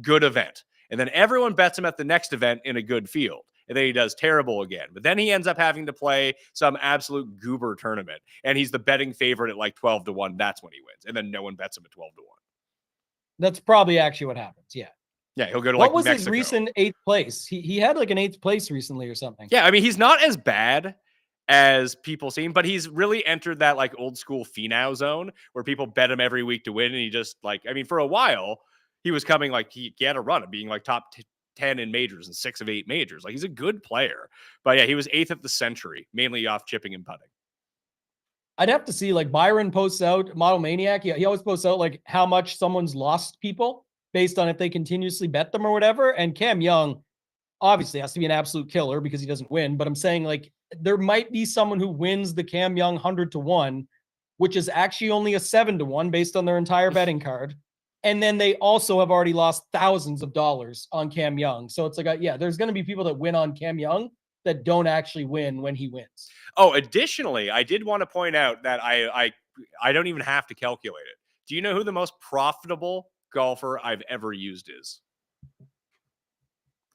good event. And then everyone bets him at the next event in a good field. And then he does terrible again. But then he ends up having to play some absolute goober tournament. And he's the betting favorite at like 12 to 1. That's when he wins. And then no one bets him at 12 to 1. That's probably actually what happens. Yeah. Yeah, he'll go to what was Mexico. His recent 8th place? He had like an 8th place recently or something. Yeah, I mean, he's not as bad as people seem, but he's really entered that like old school Finau zone where people bet him every week to win. And he just for a while, he was coming like he had a run of being like top 10 in majors and 6 of 8 majors. Like he's a good player. But yeah, he was 8th at the Century, mainly off chipping and putting. I'd have to see, like, Byron posts out, Model Maniac. He always posts out like how much someone's lost people based on if they continuously bet them or whatever. And Cam Young obviously has to be an absolute killer because he doesn't win. But I'm saying, like, there might be someone who wins the Cam Young 100-1, which is actually only a 7-1 based on their entire betting card. And then they also have already lost thousands of dollars on Cam Young. So it's like, yeah, there's going to be people that win on Cam Young that don't actually win when he wins. Oh, additionally, I did want to point out that I don't even have to calculate it. Do you know who the most profitable golfer I've ever used is?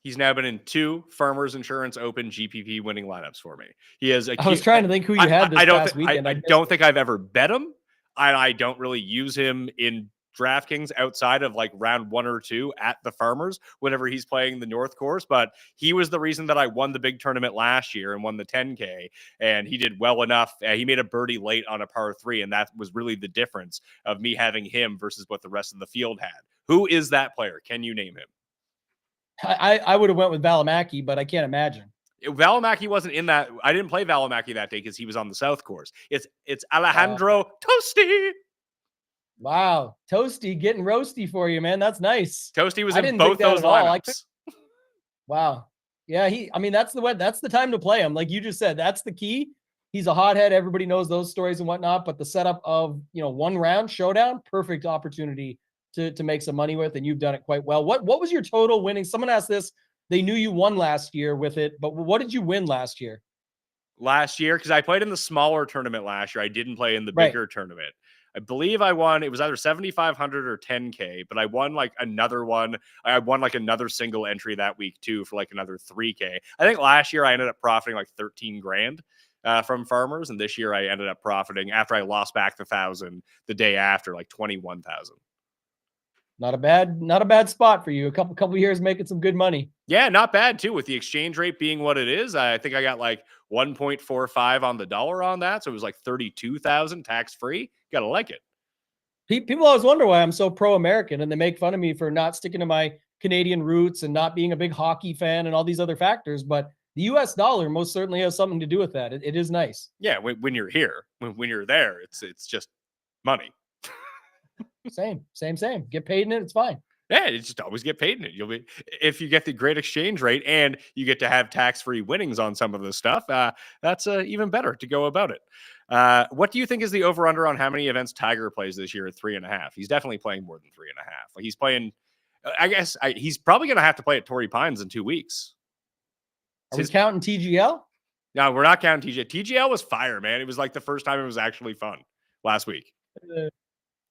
He's now been in 2 Farmers Insurance Open GPP winning lineups for me. He has. I was trying to think who you had this past weekend. I don't think I've ever bet him. I don't really use him in DraftKings outside of like round 1 or 2 at the Farmers whenever he's playing the North Course. But he was the reason that I won the big tournament last year and won the 10K. And he did well enough. He made a birdie late on a par 3. And that was really the difference of me having him versus what the rest of the field had. Who is that player? Can you name him? I would have went with Valimaki, but I can't imagine. Valimaki wasn't in that. I didn't play Valimaki that day because he was on the South Course. It's Alejandro Tosti. Wow. Toasty getting roasty for you, man. That's nice. Toasty was in both those lineups. Wow. Yeah, that's the time to play him. Like you just said, that's the key. He's a hothead. Everybody knows those stories and whatnot, but the setup of, 1 round showdown, perfect opportunity to make some money with, and you've done it quite well. What was your total winning? Someone asked this. They knew you won last year with it, but what did you win last year? Last year, because I played in the smaller tournament last year. I didn't play in the bigger tournament. I believe I won. It was either 7,500 or 10K, but I won like another one. I won like another single entry that week too for like another 3K. I think last year I ended up profiting like 13 grand from Farmers, and this year I ended up profiting after I lost back the 1,000 the day after, like 21,000. Not a bad spot for you. A couple years making some good money. Yeah, not bad too. With the exchange rate being what it is, I think I got like 1.45 on the dollar on that, so it was like 32,000 tax free. Gotta like it. People always wonder why I'm so pro-American, and they make fun of me for not sticking to my Canadian roots and not being a big hockey fan and all these other factors. But the U.S. dollar most certainly has something to do with that. It is nice. Yeah, when you're here, when you're there, it's just money. Same. Get paid in it. It's fine. Yeah, you just always get paid in it. You'll be, if you get the great exchange rate and you get to have tax-free winnings on some of this stuff, that's even better to go about it. What do you think is the over/under on how many events Tiger plays this year at 3.5? He's definitely playing more than 3.5. Like he's playing. I guess he's probably going to have to play at Torrey Pines in 2 weeks. Are we counting TGL? No, we're not counting TGL. TGL was fire, man. It was like the first time it was actually fun last week.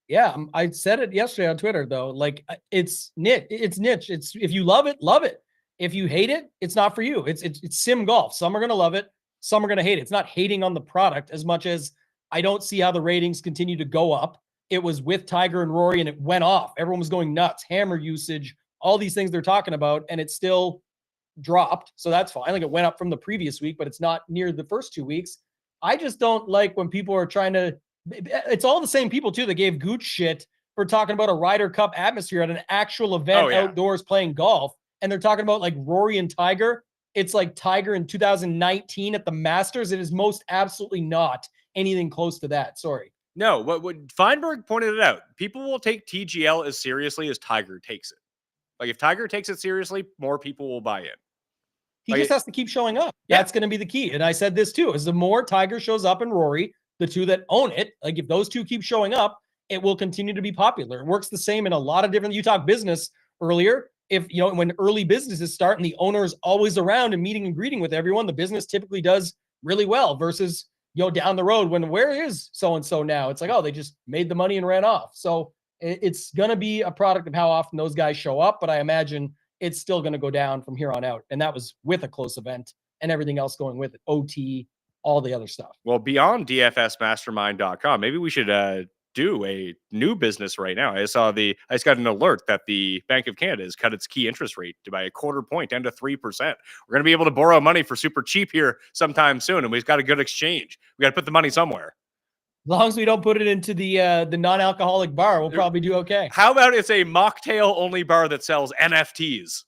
Yeah, I said it yesterday on Twitter, though. Like, it's niche. It's if you love it, love it. If you hate it, it's not for you. It's sim golf. Some are going to love it. Some are going to hate it. It's not hating on the product as much as I don't see how the ratings continue to go up. It was with Tiger and Rory, and it went off. Everyone was going nuts. Hammer usage, all these things they're talking about, and it still dropped. So that's fine. Like, it went up from the previous week, but it's not near the first 2 weeks. I just don't like when people are trying to. It's all the same people too that gave Gooch shit for talking about a Ryder Cup atmosphere at an actual event outdoors playing golf. And they're talking about like Rory and Tiger. It's like Tiger in 2019 at the Masters. It is most absolutely not anything close to that. Sorry. No, what Feinberg pointed it out. People will take TGL as seriously as Tiger takes it. Like if Tiger takes it seriously, more people will buy in. He just has to keep showing up. Yeah. That's going to be the key. And I said this too, is the more Tiger shows up and Rory, the two that own it, like if those two keep showing up, it will continue to be popular. It works the same in a lot of different, you talked business earlier. If, when early businesses start and the owner is always around and meeting and greeting with everyone, the business typically does really well versus, down the road when where is so-and-so now? It's like, oh, they just made the money and ran off. So it's going to be a product of how often those guys show up, but I imagine it's still going to go down from here on out. And that was with a close event and everything else going with it, OT, all the other stuff. Well, beyond dfsmastermind.com, maybe we should do a new business right now. I just got an alert that the Bank of Canada has cut its key interest rate by 1/4 point down to 3%. We're going to be able to borrow money for super cheap here sometime soon, and we've got a good exchange. We got to put the money somewhere. long as we don't put it into the non-alcoholic bar, we'll probably do okay. How about it's a mocktail only bar that sells NFTs?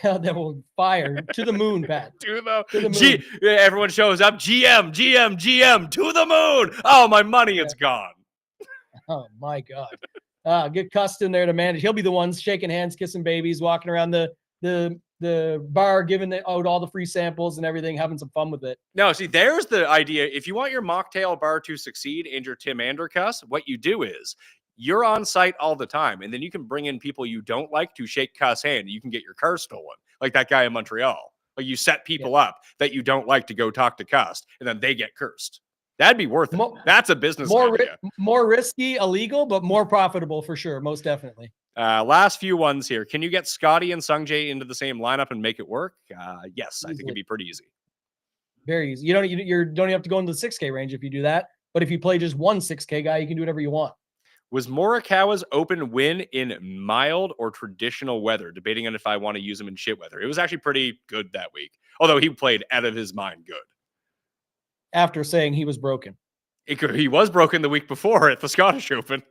Then we'll fire to the moon, Pat. To the moon. everyone shows up. GM to the moon. Oh, my money, it's gone. Oh my God. Get Cust in there to manage. He'll be the ones shaking hands, kissing babies, walking around the bar, giving out all the free samples and everything, having some fun with it. No, see, there's the idea. If you want your mocktail bar to succeed and your Tim Andercuss, what you do is you're on site all the time, and then you can bring in people you don't like to shake Cuss' hand. You can get your car stolen, like that guy in Montreal. Like you set people up that you don't like to go talk to Cuss, and then they get cursed. That'd be worth it. That's a business idea. More risky, illegal, but more profitable for sure. Most definitely. Last few ones here. Can you get Scotty and Sungjae into the same lineup and make it work? Yes, I think it'd be pretty easy. Very easy. You don't even have to go into the 6K range if you do that. But if you play just one 6K guy, you can do whatever you want. Was Morikawa's open win in mild or traditional weather? Debating on if I want to use him in shit weather. It was actually pretty good that week, although he played out of his mind good. After saying he was broken. He was broken the week before at the Scottish Open.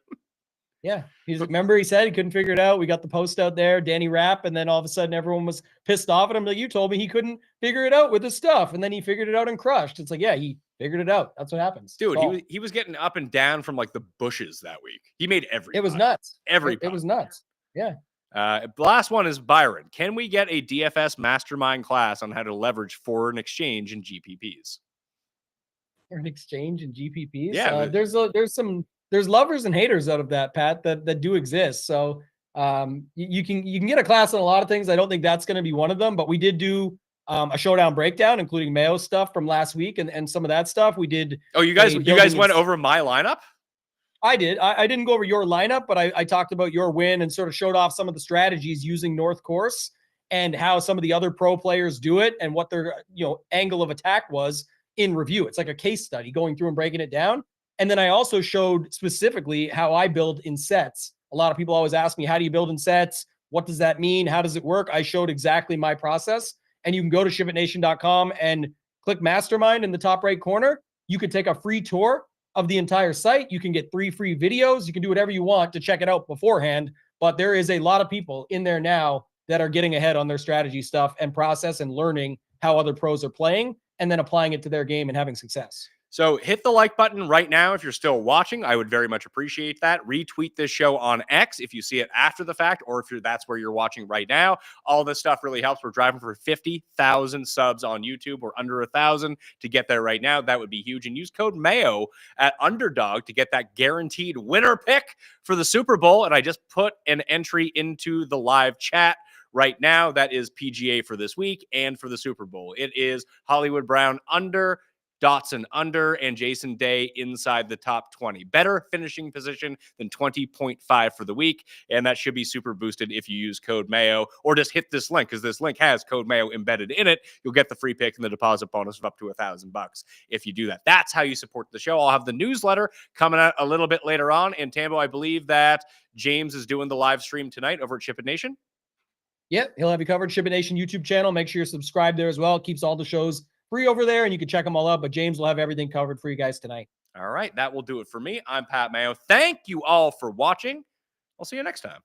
Yeah. Remember he said he couldn't figure it out. We got the post out there, Danny Rapp, and then all of a sudden everyone was pissed off at him. Like, you told me he couldn't figure it out with his stuff. And then he figured it out and crushed. It's like, yeah, he figured it out. That's what happens. Dude, he was getting up and down from like the bushes that week. He made every It was nuts. It was nuts. Yeah. The last one is Byron. Can we get a DFS mastermind class on how to leverage foreign exchange and GPPs? Foreign exchange and GPPs? Yeah. There's lovers and haters out of that, Pat, that do exist. So you can get a class on a lot of things. I don't think that's going to be one of them, but we did do a showdown breakdown, including Mayo stuff from last week and some of that stuff. We did. Oh, you guys went over my lineup? I did. I didn't go over your lineup, but I talked about your win and sort of showed off some of the strategies using North Course and how some of the other pro players do it and what their angle of attack was in review. It's like a case study going through and breaking it down. And then I also showed specifically how I build in sets. A lot of people always ask me, how do you build in sets? What does that mean? How does it work? I showed exactly my process. And you can go to shipitnation.com and click mastermind in the top right corner. You can take a free tour of the entire site. You can get 3 free videos. You can do whatever you want to check it out beforehand. But there is a lot of people in there now that are getting ahead on their strategy stuff and process and learning how other pros are playing and then applying it to their game and having success. So hit the like button right now if you're still watching. I would very much appreciate that. Retweet this show on X if you see it after the fact, or if that's where you're watching right now. All this stuff really helps. We're driving for 50,000 subs on YouTube. We're under 1,000 to get there right now. That would be huge. And use code Mayo at Underdog to get that guaranteed winner pick for the Super Bowl. And I just put an entry into the live chat right now. That is PGA for this week and for the Super Bowl. It is Hollywood Brown under, Dotson under, and Jason Day inside the top 20. Better finishing position than 20.5 for the week, and that should be super boosted if you use code Mayo, or just hit this link, because this link has code Mayo embedded in it. You'll get the free pick and the deposit bonus of up to $1,000 if you do that. That's how you support the show. I'll have the newsletter coming out a little bit later on, and Tambo, I believe that James is doing the live stream tonight over at Chip It Nation. Yep, he'll have you covered. Chip It Nation YouTube channel. Make sure you're subscribed there as well. It keeps all the shows free over there, and you can check them all out. But James will have everything covered for you guys tonight. All right, that will do it for me. I'm Pat Mayo. Thank you all for watching. I'll see you next time.